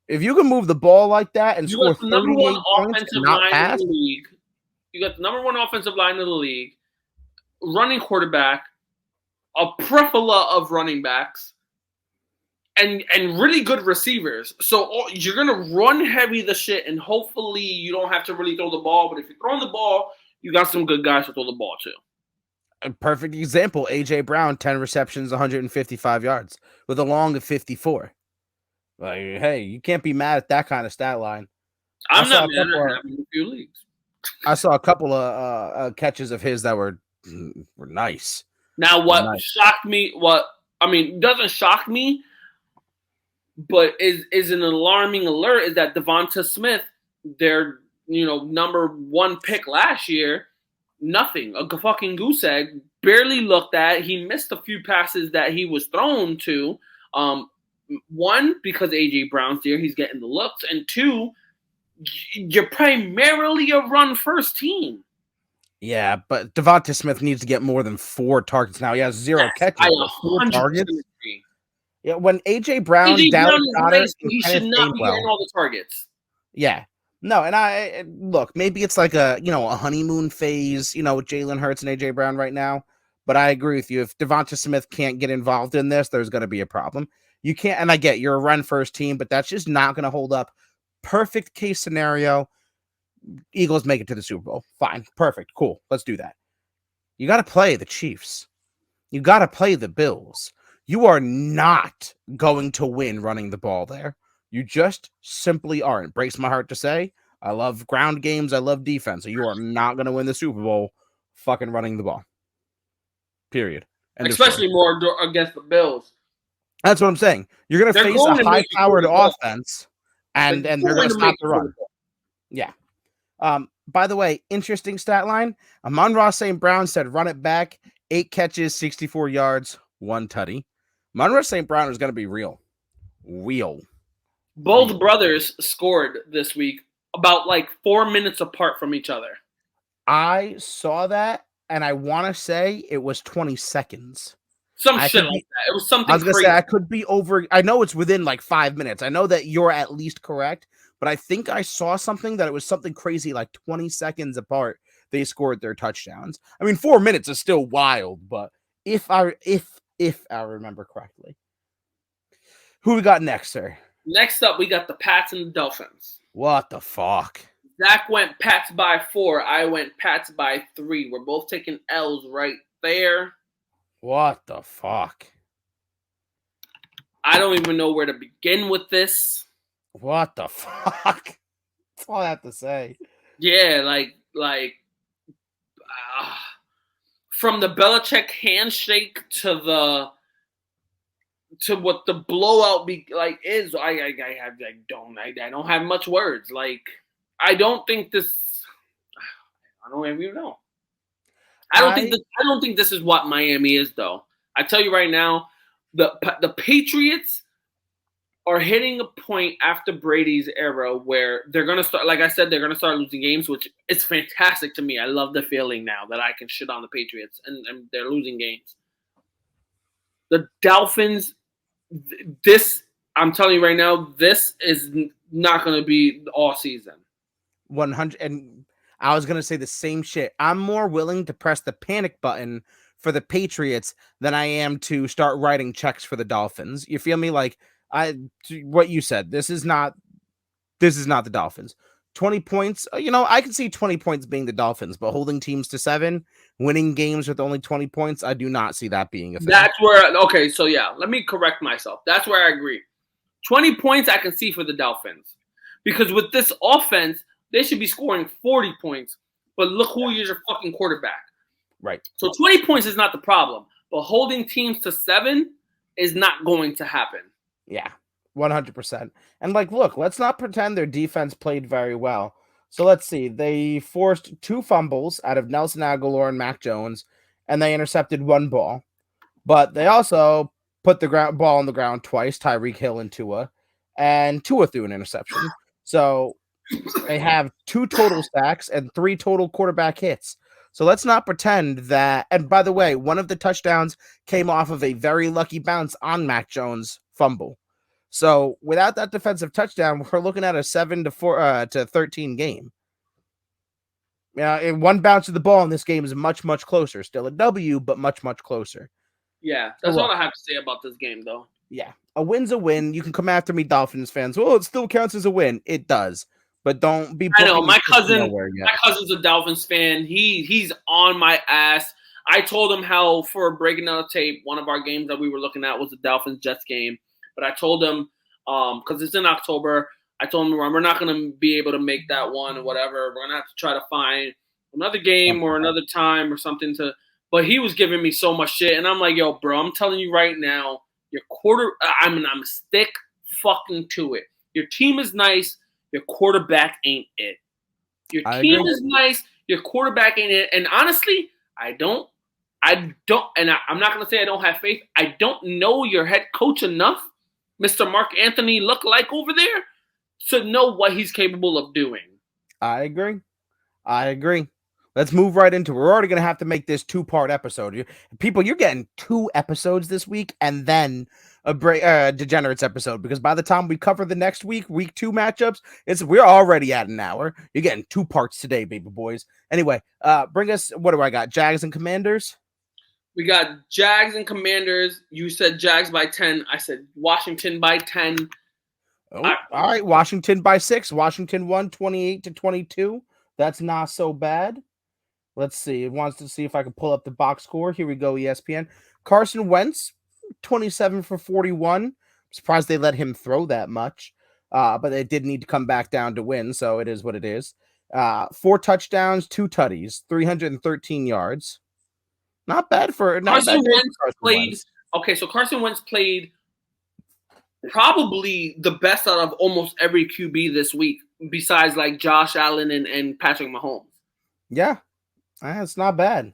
if you can move the ball like that and score 38 points and not pass, you got the number 1 offensive line in the league, running quarterback, a plethora of running backs, and really good receivers. So you're gonna run heavy the shit, and hopefully you don't have to really throw the ball. But if you're throwing the ball, you got some good guys to throw the ball too. A perfect example: AJ Brown, 10 receptions, 155 yards, with a long of 54. Like, hey, you can't be mad at that kind of stat line. I'm not mad at having a few leagues. I saw a couple of catches of his that were nice. Now, what shocked me? Doesn't shock me, but is an alarming alert is that Devonta Smith, their number 1 pick last year, nothing, a fucking goose egg, barely looked at. He missed a few passes that he was thrown to. 1, because AJ Brown's there, he's getting the looks, and 2, you're primarily a run-first team. Yeah, but Devonta Smith needs to get more than 4 targets now. He has 0 catches, 4 targets. Yeah, when AJ Brown, he should not be getting all the targets. Yeah, no, and look, maybe it's like a honeymoon phase, with Jalen Hurts and AJ Brown right now. But I agree with you. If Devonta Smith can't get involved in this, there's going to be a problem. You can't, and I get you're a run-first team, but that's just not going to hold up. Perfect case scenario, Eagles make it to the Super Bowl. Fine, perfect, cool. Let's do that. You got to play the Chiefs. You got to play the Bills. You are not going to win running the ball there. You just simply aren't. Breaks my heart to say. I love ground games. I love defense. So you are not going to win the Super Bowl fucking running the ball. Period. Especially more against the Bills. That's what I'm saying. You're going to face a high-powered offense, and they're going to stop the run. Yeah. By the way, interesting stat line. Amon-Ra St. Brown said run it back, 8 catches, 64 yards, 1 tutty. Amon-Ra St. Brown is going to be real. Both brothers scored this week about 4 minutes apart from each other. I saw that, and I want to say it was 20 seconds. Some shit like that. It was something I was going to say, I could be over. I know it's within 5 minutes. I know that you're at least correct, but I think I saw something that it was something crazy, 20 seconds apart. They scored their touchdowns. I mean, 4 minutes is still wild, but if I remember correctly. Who we got next, sir? Next up, we got the Pats and the Dolphins. What the fuck? Zach went Pats by 4. I went Pats by 3. We're both taking L's right there. What the fuck? I don't even know where to begin with this. What the fuck? That's all I have to say. Yeah, from the Belichick handshake to what the blowout is. I don't have much words. I don't think this. I don't even know. I don't think this is what Miami is, though. I tell you right now, the Patriots are hitting a point after Brady's era where they're gonna start. Like I said, they're gonna start losing games, which is fantastic to me. I love the feeling now that I can shit on the Patriots and they're losing games. The Dolphins, I'm telling you right now, this is not gonna be all season. 100 and. I was going to say the same shit. I'm more willing to press the panic button for the Patriots than I am to start writing checks for the Dolphins. You feel me? What you said, this is not the Dolphins. 20 points, I can see 20 points being the Dolphins, but holding teams to 7, winning games with only 20 points, I do not see that being a thing. That's where, okay, so yeah, let me correct myself. That's where I agree. 20 points I can see for the Dolphins. Because with this offense, they should be scoring 40 points. But look who is your fucking quarterback. Right. So 20 points is not the problem. But holding teams to 7 is not going to happen. Yeah, 100%. And look, let's not pretend their defense played very well. So let's see. They forced 2 fumbles out of Nelson Aguilar and Mac Jones, and they intercepted 1 ball. But they also put the ball on the ground twice, Tyreek Hill and Tua, and Tua threw an interception. So they have 2 total sacks and 3 total quarterback hits. So let's not pretend that. And by the way, one of the touchdowns came off of a very lucky bounce on Mac Jones' fumble. So without that defensive touchdown, we're looking at a 7-13 game. One bounce of the ball in this game is much, much closer. Still a W, but much, much closer. Yeah, that's all I have to say about this game, though. Yeah, a win's a win. You can come after me, Dolphins fans. Well, it still counts as a win. It does. But don't be. I know my cousin's a Dolphins fan. He's on my ass. I told him how for breaking down the tape, one of our games that we were looking at was the Dolphins Jets game. But I told him because it's in October. I told him we're not going to be able to make that one or whatever. We're going to have to try to find another game or another time or something to. But he was giving me so much shit, and I'm like, yo, bro, I'm telling you right now, I'm a stick fucking to it. Your team is nice. Your quarterback ain't it. Your team is nice. Your quarterback ain't it. And honestly, I'm not going to say I don't have faith. I don't know your head coach enough, Mr. Mark Anthony look-alike over there, to know what he's capable of doing. I agree. Let's move right into it. We're already going to have to make this 2-part episode. People, you're getting 2 episodes this week and then a Degenerates episode, because by the time we cover the next week 2 matchups, we're already at an hour. You're getting 2 parts today, baby boys. Anyway, bring us, what do I got? Jags and Commanders? We got Jags and Commanders. You said Jags by 10. I said Washington by 10. Oh, all right, Washington by 6. Washington won 28-22. That's not so bad. Let's see. It wants to see if I can pull up the box score. Here we go, ESPN. Carson Wentz, 27 for 41. I'm surprised they let him throw that much, but they did need to come back down to win, so it is what it is. 4 touchdowns, 2 tutties, 313 yards. Not bad for Carson Wentz. Okay, so Carson Wentz played probably the best out of almost every QB this week, besides like Josh Allen and Patrick Mahomes. Yeah. It's not bad.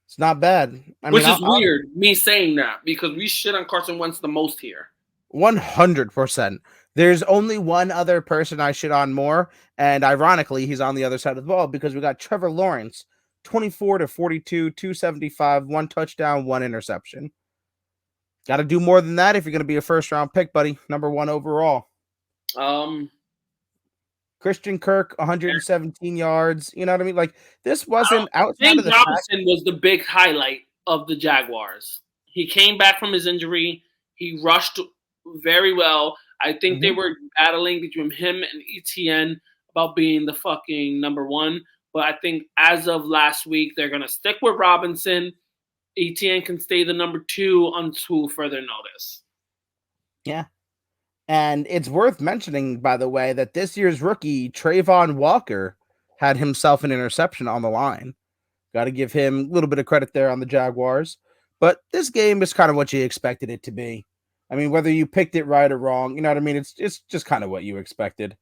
It's not bad. Which is weird, me saying that, because we shit on Carson Wentz the most here. 100%. There's only one other person I shit on more, and ironically, he's on the other side of the ball, because we got Trevor Lawrence, 24 to 42, 275, 1 touchdown, 1 interception. Got to do more than that if you're going to be a first-round pick, buddy. Number 1 overall. Christian Kirk, 117 yards. You know what I mean? Like, this wasn't outside of the Robinson was the big highlight of the Jaguars. He came back from his injury. He rushed very well. I think they were battling between him and ETN about being the fucking number 1. But I think as of last week, they're going to stick with Robinson. ETN can stay the number 2 until further notice. Yeah. And it's worth mentioning, by the way, that this year's rookie, Trayvon Walker, had himself an interception on the line. Got to give him a little bit of credit there on the Jaguars. But this game is kind of what you expected it to be. I mean, whether you picked it right or wrong, you know what I mean? It's just kind of what you expected.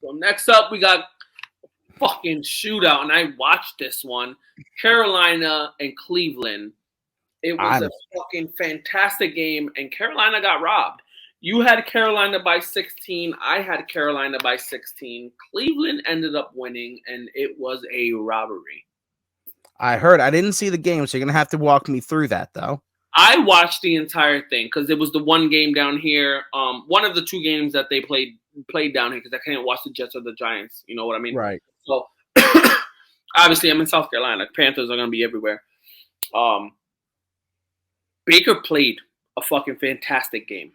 So next up, we got fucking shootout, and I watched this one. Carolina and Cleveland. It was a fucking fantastic game, and Carolina got robbed. You had Carolina by 16. I had Carolina by 16. Cleveland ended up winning, and it was a robbery. I heard. I didn't see the game, so you're going to have to walk me through that, though. I watched the entire thing because it was the one game down here. One of the 2 games that they played down here, because I can't watch the Jets or the Giants. You know what I mean? Right. So, obviously, I'm in South Carolina. Panthers are going to be everywhere. Baker played a fucking fantastic game.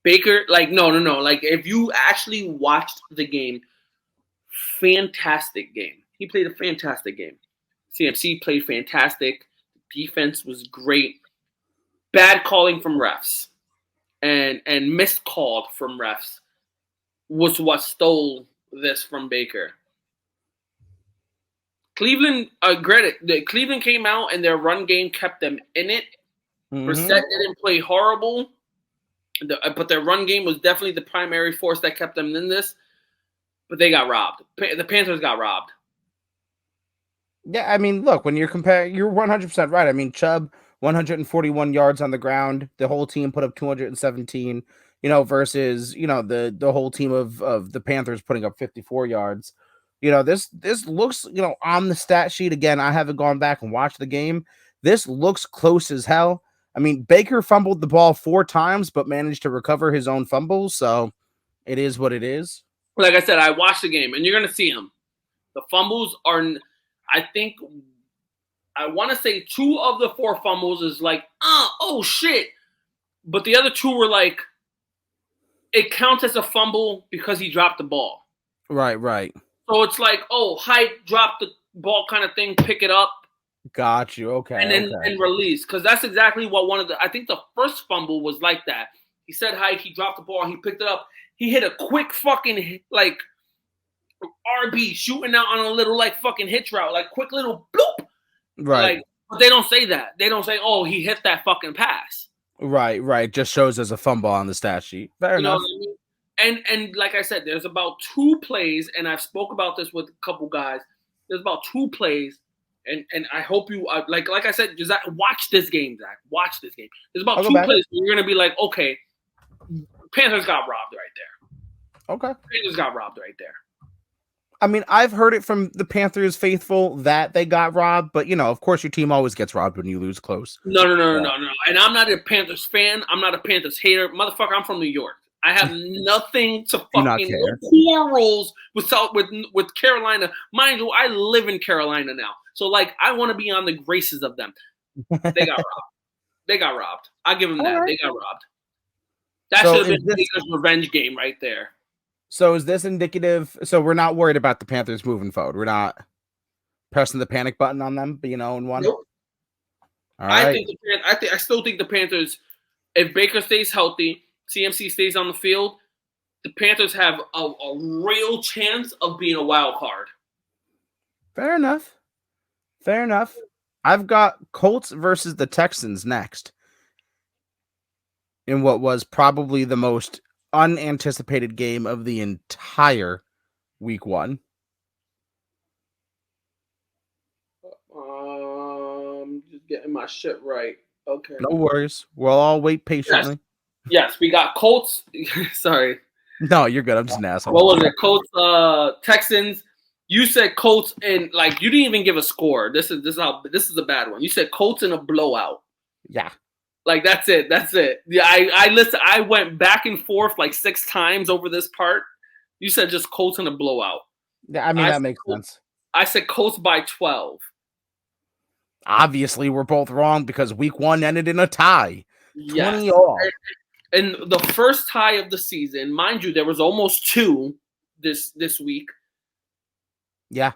Baker, no. Like, if you actually watched the game, fantastic game. He played a fantastic game. CMC played fantastic. Defense was great. Bad calling from refs and miscalled from refs was what stole this from Baker. Cleveland, granted, Cleveland came out and their run game kept them in it. Brissett didn't play horrible, but their run game was definitely the primary force that kept them in this. But they got robbed. The Panthers got robbed. Yeah, I mean, look, when you're comparing, you're 100% right. I mean, Chubb, 141 yards on the ground. The whole team put up 217, versus, the whole team of the Panthers putting up 54 yards. This looks, on the stat sheet, again, I haven't gone back and watched the game. This looks close as hell. I mean, Baker fumbled the ball 4 times, but managed to recover his own fumbles. So it is what it is. Like I said, I watched the game, and you're going to see them. The fumbles are, I want to say 2 of the 4 fumbles is like, oh shit. But the other 2 were like, it counts as a fumble because he dropped the ball. Right. So it's like, hype, drop the ball kind of thing, pick it up. Got you. Okay. And then and release. Because that's exactly what I think the first fumble was like that. He said hype, he dropped the ball, he picked it up. He hit a quick fucking, like, RB shooting out on a little, like, fucking hitch route. Like, quick little bloop. Right. Like, but they don't say that. They don't say, he hit that fucking pass. Right. Just shows as a fumble on the stat sheet. Fair enough. Know what I mean? And like I said, there's about 2 plays, and I've spoke about this with a couple guys. There's about 2 plays, and I hope you like I said, just watch this game, Zach. Watch this game. There's about 2 plays where you're gonna be like, okay, Panthers got robbed right there. Okay, Panthers got robbed right there. I mean, I've heard it from the Panthers faithful that they got robbed, but of course, your team always gets robbed when you lose close. No. And I'm not a Panthers fan. I'm not a Panthers hater, motherfucker. I'm from New York. I have nothing to fucking quarrels with Carolina. Mind you, I live in Carolina now. So, like, I want to be on the graces of them. They got robbed. I'll give them that. Right. They got robbed. That should have been Baker's revenge game right there. So is this indicative? So we're not worried about the Panthers moving forward. We're not pressing the panic button on them, but in one. Nope. All right. I still think the Panthers, if Baker stays healthy, CMC stays on the field, the Panthers have a real chance of being a wild card. Fair enough. I've got Colts versus the Texans next in what was probably the most unanticipated game of the entire week 1. Just getting my shit right. Okay. No worries. We'll all wait patiently. Yes, we got Colts. Sorry. No, you're good. I'm just an asshole. What was it? Colts, Texans. You said Colts, and like you didn't even give a score. This is a bad one. You said Colts in a blowout. Yeah. Like that's it. Yeah, I listened. I went back and forth like 6 times over this part. You said just Colts in a blowout. Yeah, I mean that makes sense. I said Colts by 12. Obviously, we're both wrong because week 1 ended in a tie. Yes. 20 all. And the first tie of the season, mind you, there was almost 2 this week. Yeah.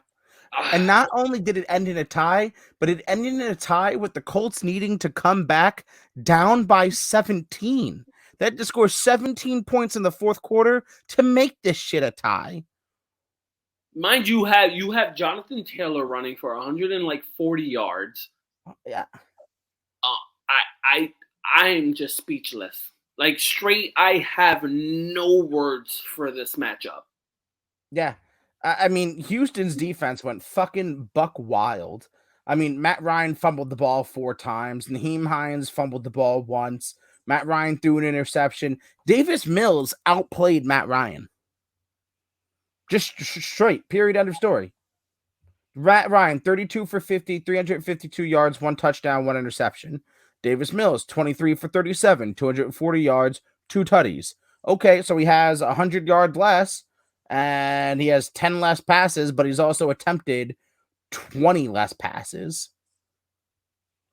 And not only did it end in a tie, but it ended in a tie with the Colts needing to come back down by 17. They had to score 17 points in the fourth quarter to make this shit a tie. Mind you, have Jonathan Taylor running for 140 yards. Yeah. I'm just speechless. Like straight, I have no words for this matchup. Yeah. I mean, Houston's defense went fucking buck wild. I mean, Matt Ryan fumbled the ball 4 times. Naheem Hines fumbled the ball once. Matt Ryan threw an interception. Davis Mills outplayed Matt Ryan. Just straight, period, end of story. Matt Ryan, 32 for 50, 352 yards, 1 touchdown, 1 interception. Davis Mills, 23 for 37, 240 yards, 2 tutties. Okay, so he has 100 yards less. And he has 10 less passes, but he's also attempted 20 less passes.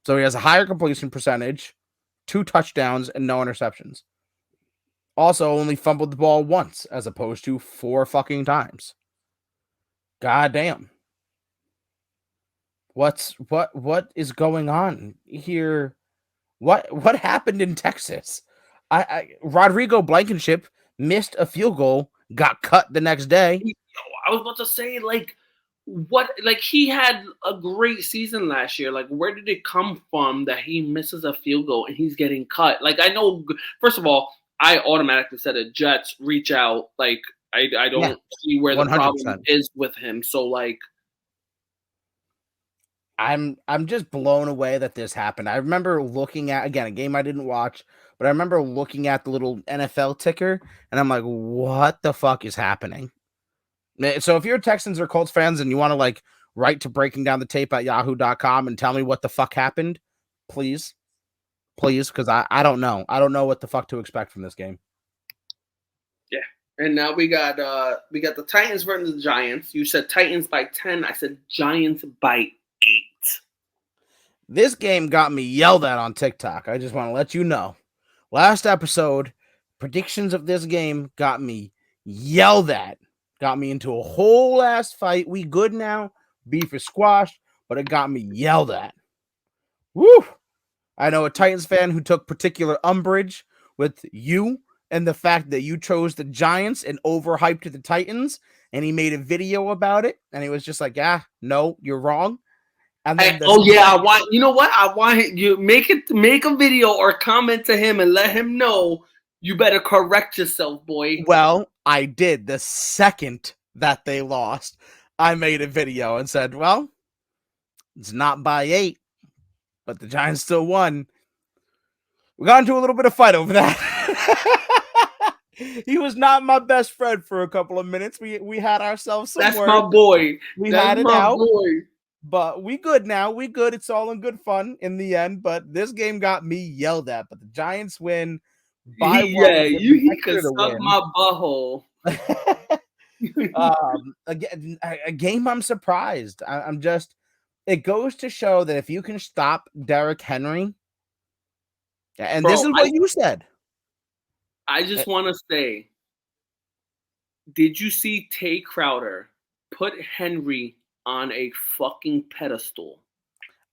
So he has a higher completion percentage, 2 touchdowns, and no interceptions. Also only fumbled the ball once, as opposed to 4 fucking times. God damn. What is going on here? What happened in Texas? Rodrigo Blankenship missed a field goal, got cut the next day. I was about to say, like, what? Like, he had a great season last year. Like, where did it come from that he misses a field goal and he's getting cut? Like, I know. First of all, I automatically said the Jets reach out. Like, I don't see where the 100%. problem is with him. So, like, I'm just blown away that this happened. I remember looking at, again, a game I didn't watch, but I remember looking at the little NFL ticker, and I'm like, what the fuck is happening? So if you're Texans or Colts fans and you want to like write to breaking down the tape at yahoo.com and tell me what the fuck happened, please, because I don't know. I don't know what the fuck to expect from this game. Yeah. And now we got the Titans versus the Giants. You said Titans by 10. I said Giants by 8. This game got me yelled at on TikTok. I just want to let you know. Last episode, predictions of this game got me yelled at. Got me into a whole ass fight. We good now. Beef is squashed, but it got me yelled at. Woo! I know a Titans fan who took particular umbrage with you and the fact that you chose the Giants and overhyped the Titans, and he made a video about it, and he was just like, no, you're wrong. And then I want, you know what? I want you make a video or comment to him and let him know you better correct yourself, boy. Well, I did. The second that they lost, I made a video and said, well, it's not by 8, but the Giants still won. We got into a little bit of fight over that. He was not my best friend for a couple of minutes. We had ourselves some That's words. my boy. Had it out. Boy. But we good now. We good. It's all in good fun in the end. But this game got me yelled at. But the Giants win by 1. Yeah, he could suck my butthole. Again, a game I'm surprised. I'm just. It goes to show that if you can stop Derrick Henry, and this is what you said. I just want to say, did you see Tay Crowder put Henry on a fucking pedestal?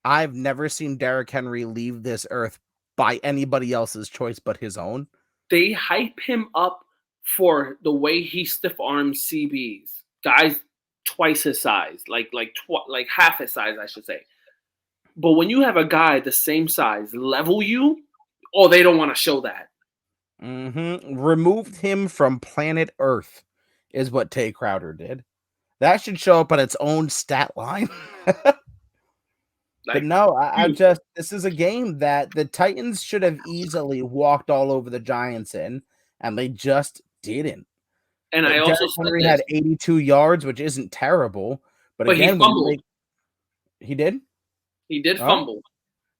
I've never seen Derrick Henry leave this earth by anybody else's choice but his own. They hype him up for the way he stiff arms CBs. Guys twice his size, like half his size, I should say. But when you have a guy the same size level you, they don't want to show that. Removed him from planet Earth is what Tay Crowder did. That should show up on its own stat line. But no, this is a game that the Titans should have easily walked all over the Giants in, and they just didn't. And I also Henry had 82 yards, which isn't terrible. But again, he fumbled. He did? He did fumble.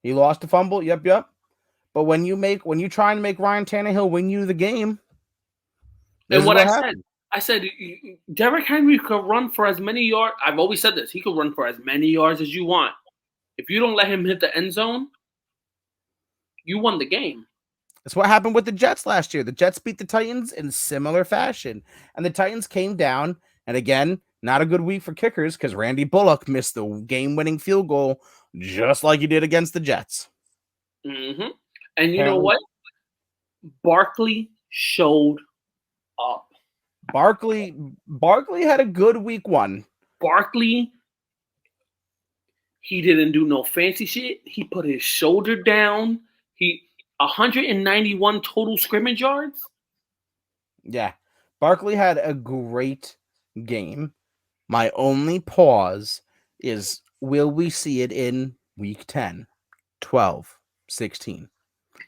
He lost a fumble. Yep. But when you try and make Ryan Tannehill win you the game, and what I said, Derrick Henry could run for as many yards. I've always said this. He could run for as many yards as you want. If you don't let him hit the end zone, you won the game. That's what happened with the Jets last year. The Jets beat the Titans in similar fashion. And the Titans came down. And again, not a good week for kickers because Randy Bullock missed the game-winning field goal just like he did against the Jets. Mm-hmm. And you know what? Barkley showed up. Barkley had a good week 1. Barkley, he didn't do no fancy shit. He put his shoulder down. 191 total scrimmage yards. Yeah. Barkley had a great game. My only pause is, will we see it in week 10, 12, 16?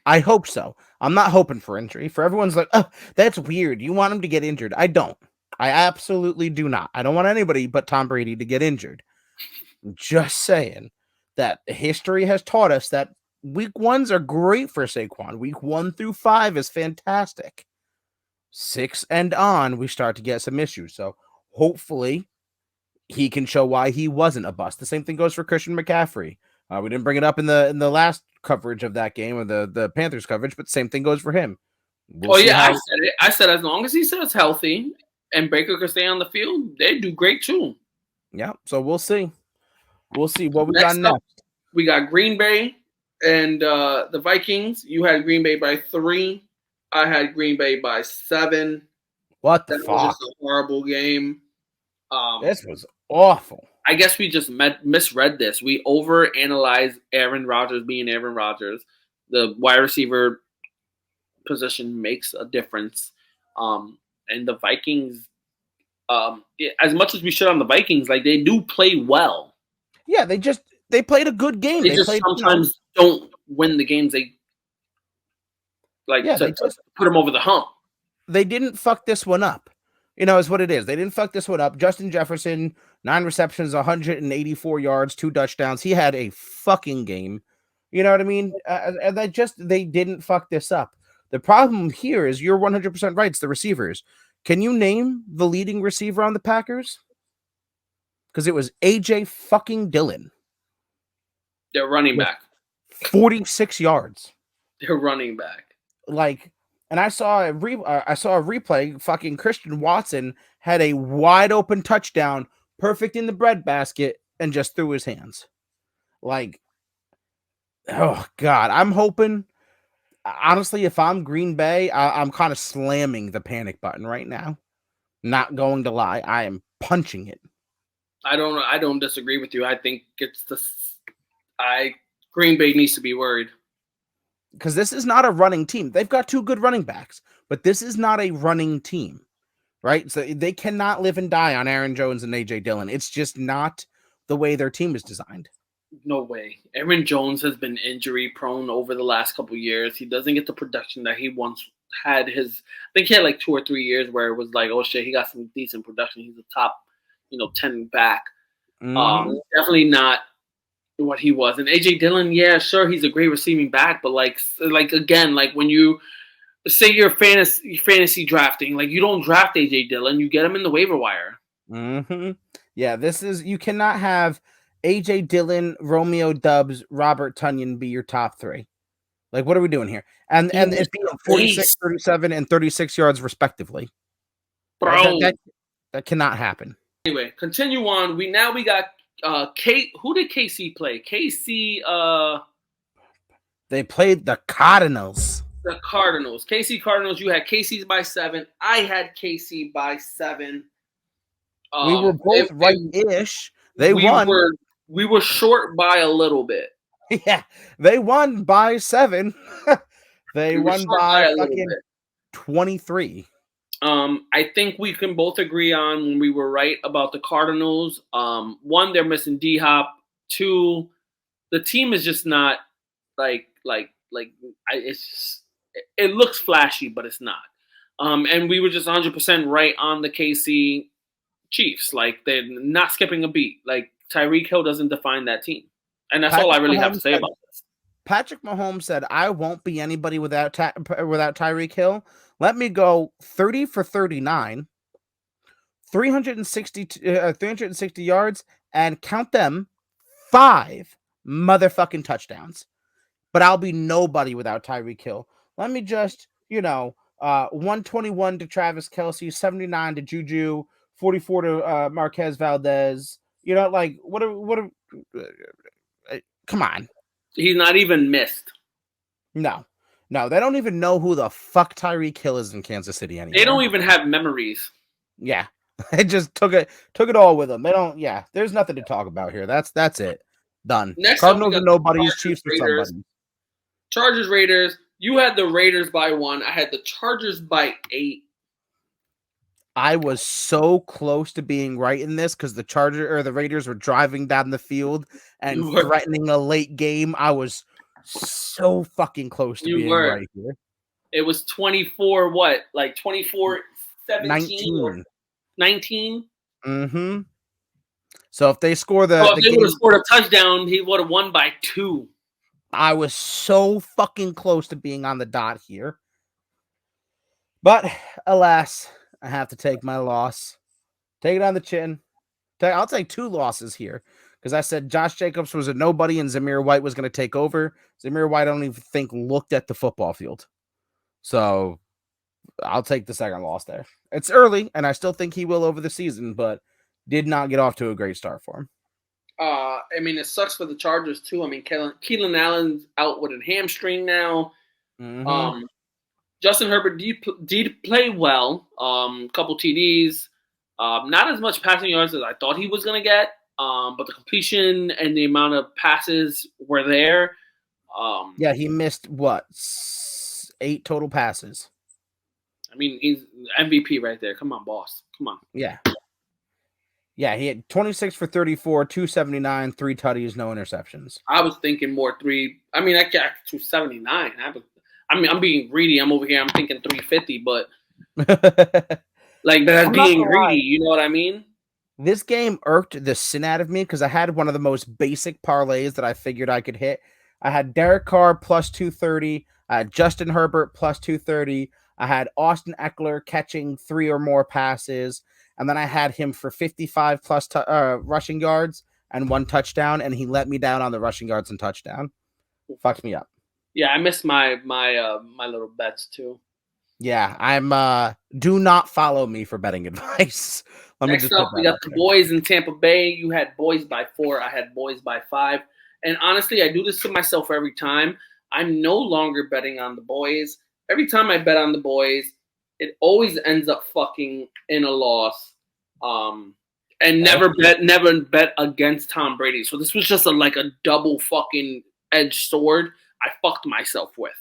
I hope so. I'm not hoping for injury. For everyone's like, oh, that's weird. You want him to get injured. I don't. I absolutely do not. I don't want anybody but Tom Brady to get injured. Just saying that history has taught us that week 1s are great for Saquon. Week 1 through 5 is fantastic. 6 and on, we start to get some issues. So hopefully he can show why he wasn't a bust. The same thing goes for Christian McCaffrey. We didn't bring it up in the last coverage of that game or the Panthers coverage, but same thing goes for him. I said it. I said as long as he stays healthy and Baker can stay on the field, they do great too. Yeah, so we'll see. We'll see what we got next. We got Green Bay and the Vikings. You had Green Bay by 3. I had Green Bay by 7. What the fuck? Was just a horrible game. This was awful. I guess we just misread this. We overanalyzed Aaron Rodgers being Aaron Rodgers. The wide receiver position makes a difference. And the Vikings, as much as we shit on the Vikings, like they do play well. Yeah, they played a good game. They just played, sometimes don't win the games they like to put them over the hump. They didn't fuck this one up. Is what it is. They didn't fuck this one up. Justin Jefferson, 9 receptions, 184 yards, 2 touchdowns. He had a fucking game. You know what I mean? And they didn't fuck this up. The problem here is you're 100% right. It's the receivers. Can you name the leading receiver on the Packers? Because it was AJ fucking Dillon. They're running back. 46 yards. They're running back. And I saw a replay. Fucking Christian Watson had a wide open touchdown, perfect in the breadbasket, and just threw his hands. Oh God, I'm hoping. Honestly, if I'm Green Bay, I'm kind of slamming the panic button right now. Not going to lie, I am punching it. I don't disagree with you. I think Green Bay needs to be worried. Because this is not a running team. They've got 2 good running backs, but this is not a running team, right? So they cannot live and die on Aaron Jones and AJ Dillon. It's just not the way their team is designed. No way. Aaron Jones has been injury prone over the last couple of years. He doesn't get the production that he once had. I think he had like 2 or 3 years where it was like, oh shit, he got some decent production. He's a top, 10 back. Definitely not what he was. And AJ Dillon, yeah, sure, he's a great receiving back, but like again, like when you say you're fantasy drafting, like you don't draft AJ Dillon, you get him in the waiver wire. Yeah, you cannot have AJ Dillon, Romeo Doubs, Robert Tonyan be your top 3. Like, what are we doing here? And it's being 46, 37, and 36 yards respectively. Bro, that cannot happen. Anyway, continue on. We got who did KC play? They played the Cardinals. The Cardinals. KC Cardinals. You had KC's by 7. I had KC by 7. We were both right-ish. They won. We were short by a little bit. Yeah, they won by 7. They won by fucking 23. I think we can both agree on when we were right about the Cardinals. 1, they're missing D-Hop. 2, the team is just not it looks flashy, but it's not. And we were just 100% right on the KC Chiefs. Like, they're not skipping a beat. Like, Tyreek Hill doesn't define that team. And that's all I really have to say about this. Patrick Mahomes said, I won't be anybody without Tyreek Hill. Let me go 30 for 39, 360 yards, and count them 5 motherfucking touchdowns. But I'll be nobody without Tyreek Hill. Let me just, 121 to Travis Kelce, 79 to Juju, 44 to Marquez Valdez. Come on. He's not even missed. No, they don't even know who the fuck Tyreek Hill is in Kansas City anymore. They don't even have memories. Yeah, they just took it all with them. They don't. Yeah, there's nothing to talk about here. That's it. Done. Next Cardinals are nobody's, Chiefs are somebody. Chargers, Raiders. You had the Raiders by 1. I had the Chargers by 8. I was so close to being right in this because the Raiders were driving down the field and threatening a late game. I was so fucking close to being right here. It was 24, what? Like 24, 17? 19? Mm-hmm. So if they score if they would have scored a touchdown, he would have won by 2. I was so fucking close to being on the dot here. But alas, I have to take my loss. Take it on the chin. I'll take 2 losses here because I said Josh Jacobs was a nobody and Zamir White was going to take over. Zamir White, I don't even think looked at the football field. So I'll take the second loss there. It's early, and I still think he will over the season, but did not get off to a great start for him. I mean, it sucks for the Chargers, too. I mean, Keelan Allen's out with a hamstring now. Mm-hmm. Justin Herbert did play well. Couple TDs. Not as much passing yards as I thought he was going to get, but the completion and the amount of passes were there. Yeah, he missed, 8 total passes? I mean, he's MVP right there. Come on, boss. Come on. Yeah. Yeah, he had 26 for 34, 279, 3 tutties, no interceptions. I was thinking more 3. I mean, I got 279. I'm being greedy. I'm over here. I'm thinking 350, but like that's being greedy. You know what I mean? This game irked the sin out of me because I had one of the most basic parlays that I figured I could hit. I had Derek Carr plus 230. I had Justin Herbert plus 230. I had Austin Eckler catching 3 or more passes. And then I had him for 55 plus rushing yards and 1 touchdown. And he let me down on the rushing yards and touchdown. Fucked me up. Yeah, I missed my little bets too. Yeah, I'm do not follow me for betting advice. Next up, we got the boys in Tampa Bay. You had boys by 4. I had boys by 5. And honestly, I do this to myself every time. I'm no longer betting on the boys. Every time I bet on the boys, it always ends up fucking in a loss. And never bet against Tom Brady. So this was just a double fucking edged sword I fucked myself with.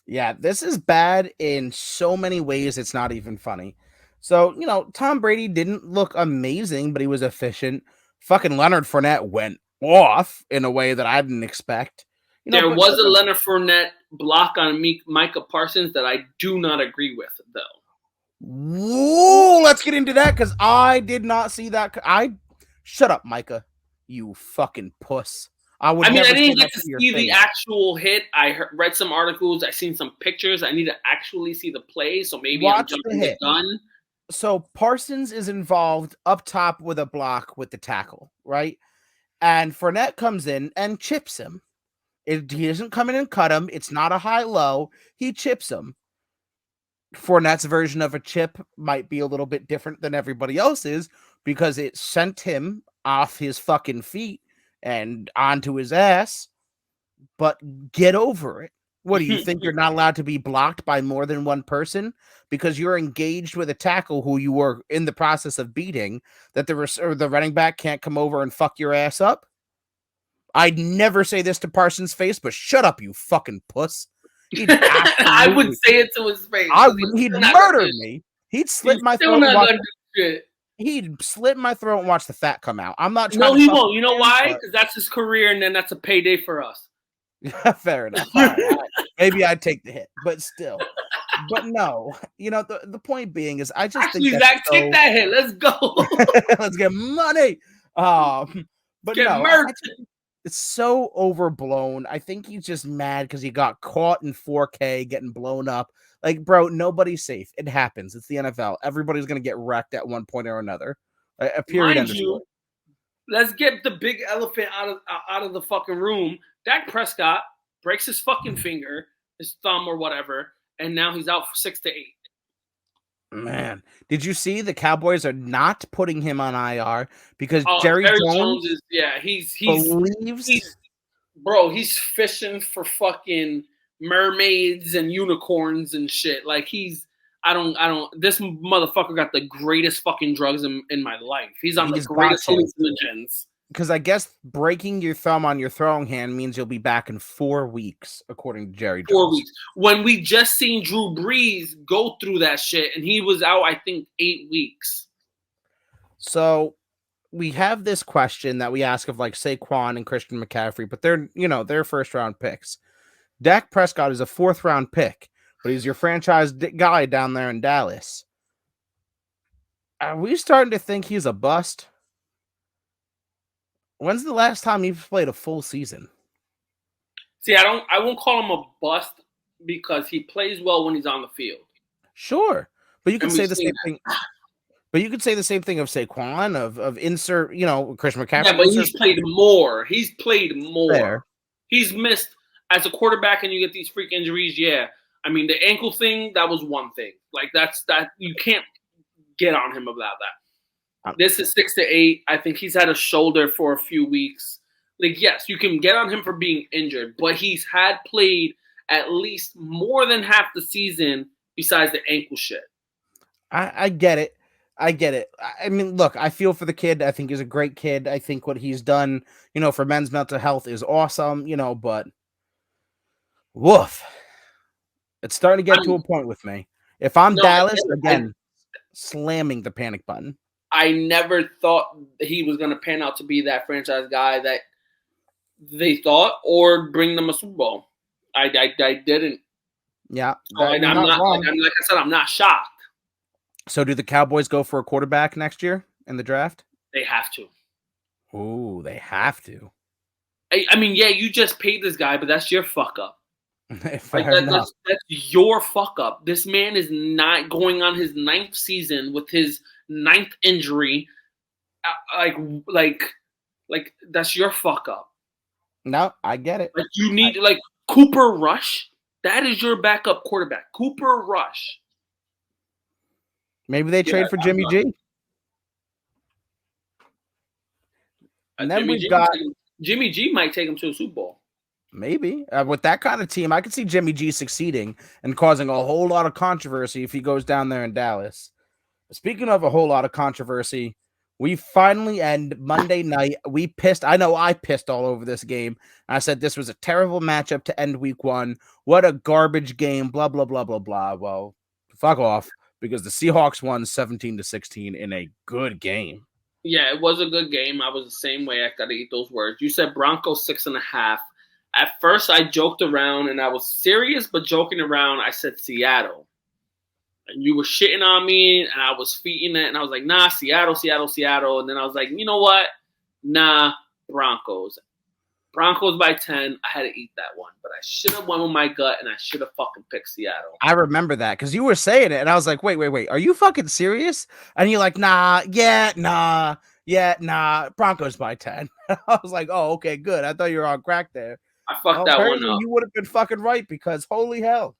Yeah, this is bad in so many ways. It's not even funny. So, Tom Brady didn't look amazing, but he was efficient. Fucking Leonard Fournette went off in a way that I didn't expect. There was a Leonard Fournette block on Micah Parsons that I do not agree with, though. Whoa, let's get into that because I did not see that. Shut up, Micah, you fucking puss. I didn't get to see the actual hit. I read some articles. I seen some pictures. I need to actually see the play, so maybe I'm jumping the gun. So Parsons is involved up top with a block with the tackle, right? And Fournette comes in and chips him. He doesn't come in and cut him. It's not a high-low. He chips him. Fournette's version of a chip might be a little bit different than everybody else's because it sent him off his fucking feet and onto his ass, but get over it. What do you think? You're not allowed to be blocked by more than one person because you're engaged with a tackle who you were in the process of beating, that the running back can't come over and fuck your ass up? I'd never say this to Parsons' face, but shut up, you fucking puss. I would say it to his face. He'd murder me. He'd slit my throat. He'd slit my throat and watch the fat come out. I'm not trying to. No, he won't. You know why? Because that's his career, and then that's a payday for us. Fair enough. All right. Maybe I'd take the hit, but still. But no, the point being is, I just think Zach, take that hit. Let's go. Let's get money. But get no, murdered. It's so overblown. I think he's just mad because he got caught in 4K getting blown up. Like, bro, nobody's safe. It happens. It's the NFL. Everybody's going to get wrecked at one point or another. A period. Mind you, let's get the big elephant out of the fucking room. Dak Prescott breaks his fucking finger, his thumb or whatever, and now he's out for 6 to 8. Man, did you see the Cowboys are not putting him on IR because Jerry Jones is he's fishing for fucking mermaids and unicorns and shit. Like this motherfucker got the greatest fucking drugs in my life. He's on the greatest hallucinogens. Because I guess breaking your thumb on your throwing hand means you'll be back in 4 weeks, according to Jerry Jones. 4 weeks. When we just seen Drew Brees go through that shit, and he was out, I think, 8 weeks. So we have this question that we ask of Saquon and Christian McCaffrey, but they're first-round picks. Dak Prescott is a 4th-round pick, but he's your franchise guy down there in Dallas. Are we starting to think he's a bust? When's the last time you've played a full season? See, I won't call him a bust because he plays well when he's on the field. Sure. But you can say the same thing. But you could say the same thing of Saquon, of insert, Christian McCaffrey. Yeah, but he's played more. Fair. He's missed as a quarterback and you get these freak injuries. Yeah. I mean, the ankle thing, that was one thing. Like that you can't get on him about that. This is 6 to 8. I think he's had a shoulder for a few weeks. Like, yes, you can get on him for being injured, but he's had played at least more than half the season besides the ankle shit. I get it. I get it. I mean, look, I feel for the kid. I think he's a great kid. I think what he's done, for men's mental health is awesome, but woof. It's starting to get to a point with me. If I'm Dallas, again, slamming the panic button. I never thought he was going to pan out to be that franchise guy that they thought or bring them a Super Bowl. I didn't. Yeah. So I'm not like I said, I'm not shocked. So do the Cowboys go for a quarterback next year in the draft? They have to. Ooh, they have to. I mean, yeah, you just paid this guy, but that's your fuck up. That's your fuck up. This man is not going on his 9th season with his 9th injury. Like that's your fuck up. No, I get it. Like you need Cooper Rush. That is your backup quarterback, Cooper Rush. Maybe they trade for Jimmy G. And then Jimmy G might take him to a Super Bowl. Maybe. With that kind of team, I could see Jimmy G succeeding and causing a whole lot of controversy if he goes down there in Dallas. Speaking of a whole lot of controversy, we finally end Monday night. I know I pissed all over this game. I said this was a terrible matchup to end week 1. What a garbage game, blah, blah, blah, blah, blah. Well, fuck off, because the Seahawks won 17-16 in a good game. Yeah, it was a good game. I was the same way. I got to eat those words. You said Broncos 6.5. At first, I joked around, and I was serious, but joking around, I said Seattle. And you were shitting on me, and I was feeding it, and I was like, nah, Seattle. And then I was like, you know what? Nah, Broncos. Broncos by 10. I had to eat that one, but I should have went with my gut, and I should have fucking picked Seattle. I remember that because you were saying it, and I was like, wait. Are you fucking serious? And you're like, nah, Broncos by 10. I was like, oh, okay, good. I thought you were on crack there. I fucked that one up. You would have been fucking right because holy hell.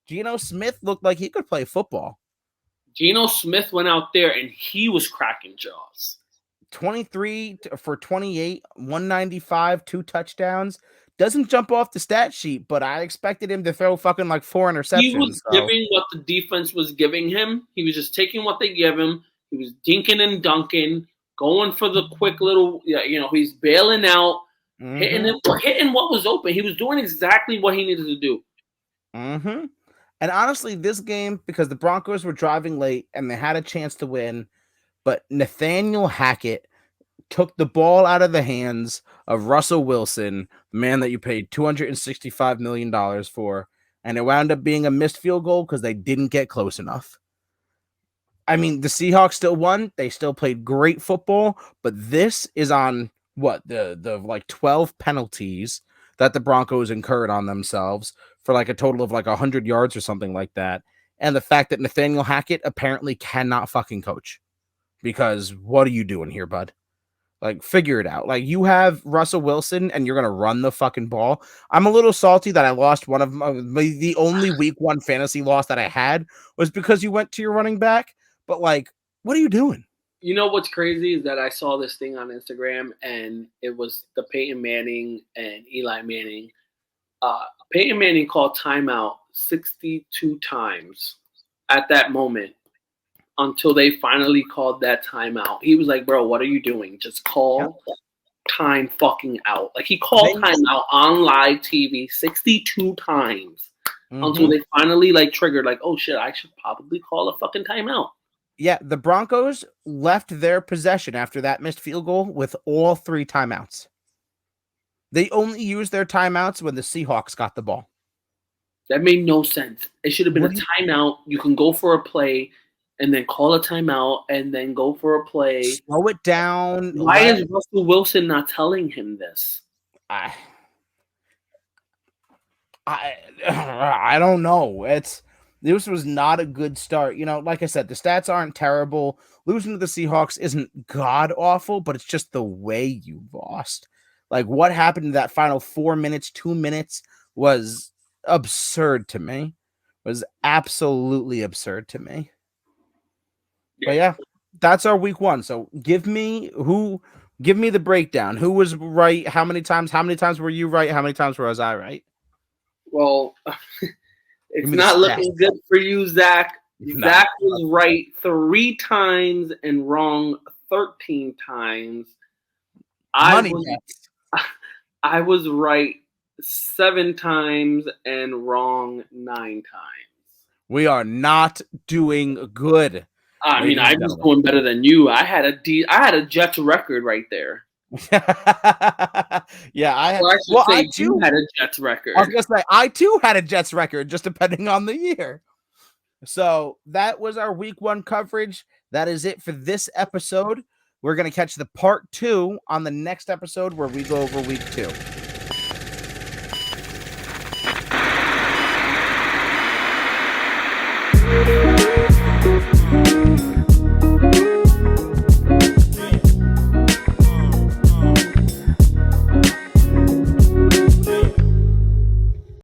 Geno Smith looked like he could play football. Geno Smith went out there and he was cracking jaws. 23 for 28, 195, 2 touchdowns. Doesn't jump off the stat sheet, but I expected him to throw fucking 4 interceptions. He was giving what the defense was giving him. He was just taking what they give him. He was dinking and dunking, going for the quick little, he's bailing out. Mm-hmm. Hitting what was open. He was doing exactly what he needed to do. Mm-hmm. And honestly, this game, because the Broncos were driving late and they had a chance to win, but Nathaniel Hackett took the ball out of the hands of Russell Wilson, the man that you paid $265 million for, and it wound up being a missed field goal because they didn't get close enough. I mean, the Seahawks still won. They still played great football, but this is on the 12 penalties that the Broncos incurred on themselves for a total of 100 yards or something like that. And the fact that Nathaniel Hackett apparently cannot fucking coach, because what are you doing here, bud? Figure it out. You have Russell Wilson and you're going to run the fucking ball. I'm a little salty that I lost one of the only week 1 fantasy loss that I had was because you went to your running back. But what are you doing? You know what's crazy is that I saw this thing on Instagram, and it was the Peyton Manning and Eli Manning. Peyton Manning called timeout 62 times at that moment until they finally called that timeout. He was like, bro, what are you doing? Just call time fucking out. He called timeout on live TV 62 times until they finally triggered oh shit, I should probably call a fucking timeout. Yeah, the Broncos left their possession after that missed field goal with all 3 timeouts. They only used their timeouts when the Seahawks got the ball. That made no sense. It should have been a timeout. You can go for a play and then call a timeout and then go for a play. Slow it down. Why is Russell Wilson not telling him this? I don't know. This was not a good start. Like I said, the stats aren't terrible. Losing to the Seahawks isn't god-awful, but it's just the way you lost. What happened in that final 4 minutes, 2 minutes was absurd to me. Was absolutely absurd to me. Yeah. But yeah, that's our week 1. So give me the breakdown. Who was right? How many times were you right? How many times was I right? Well... It's not looking good for you, Zach. Zach was right 3 times and wrong 13 times. I was right 7 times and wrong 9 times. We are not doing good. I mean, I was doing better than you. I had a Jets record right there. Yeah, I too had a Jets record. I was gonna say I too had a Jets record, just depending on the year. So that was our week 1 coverage. That is it for this episode. We're gonna catch the part 2 on the next episode where we go over week 2.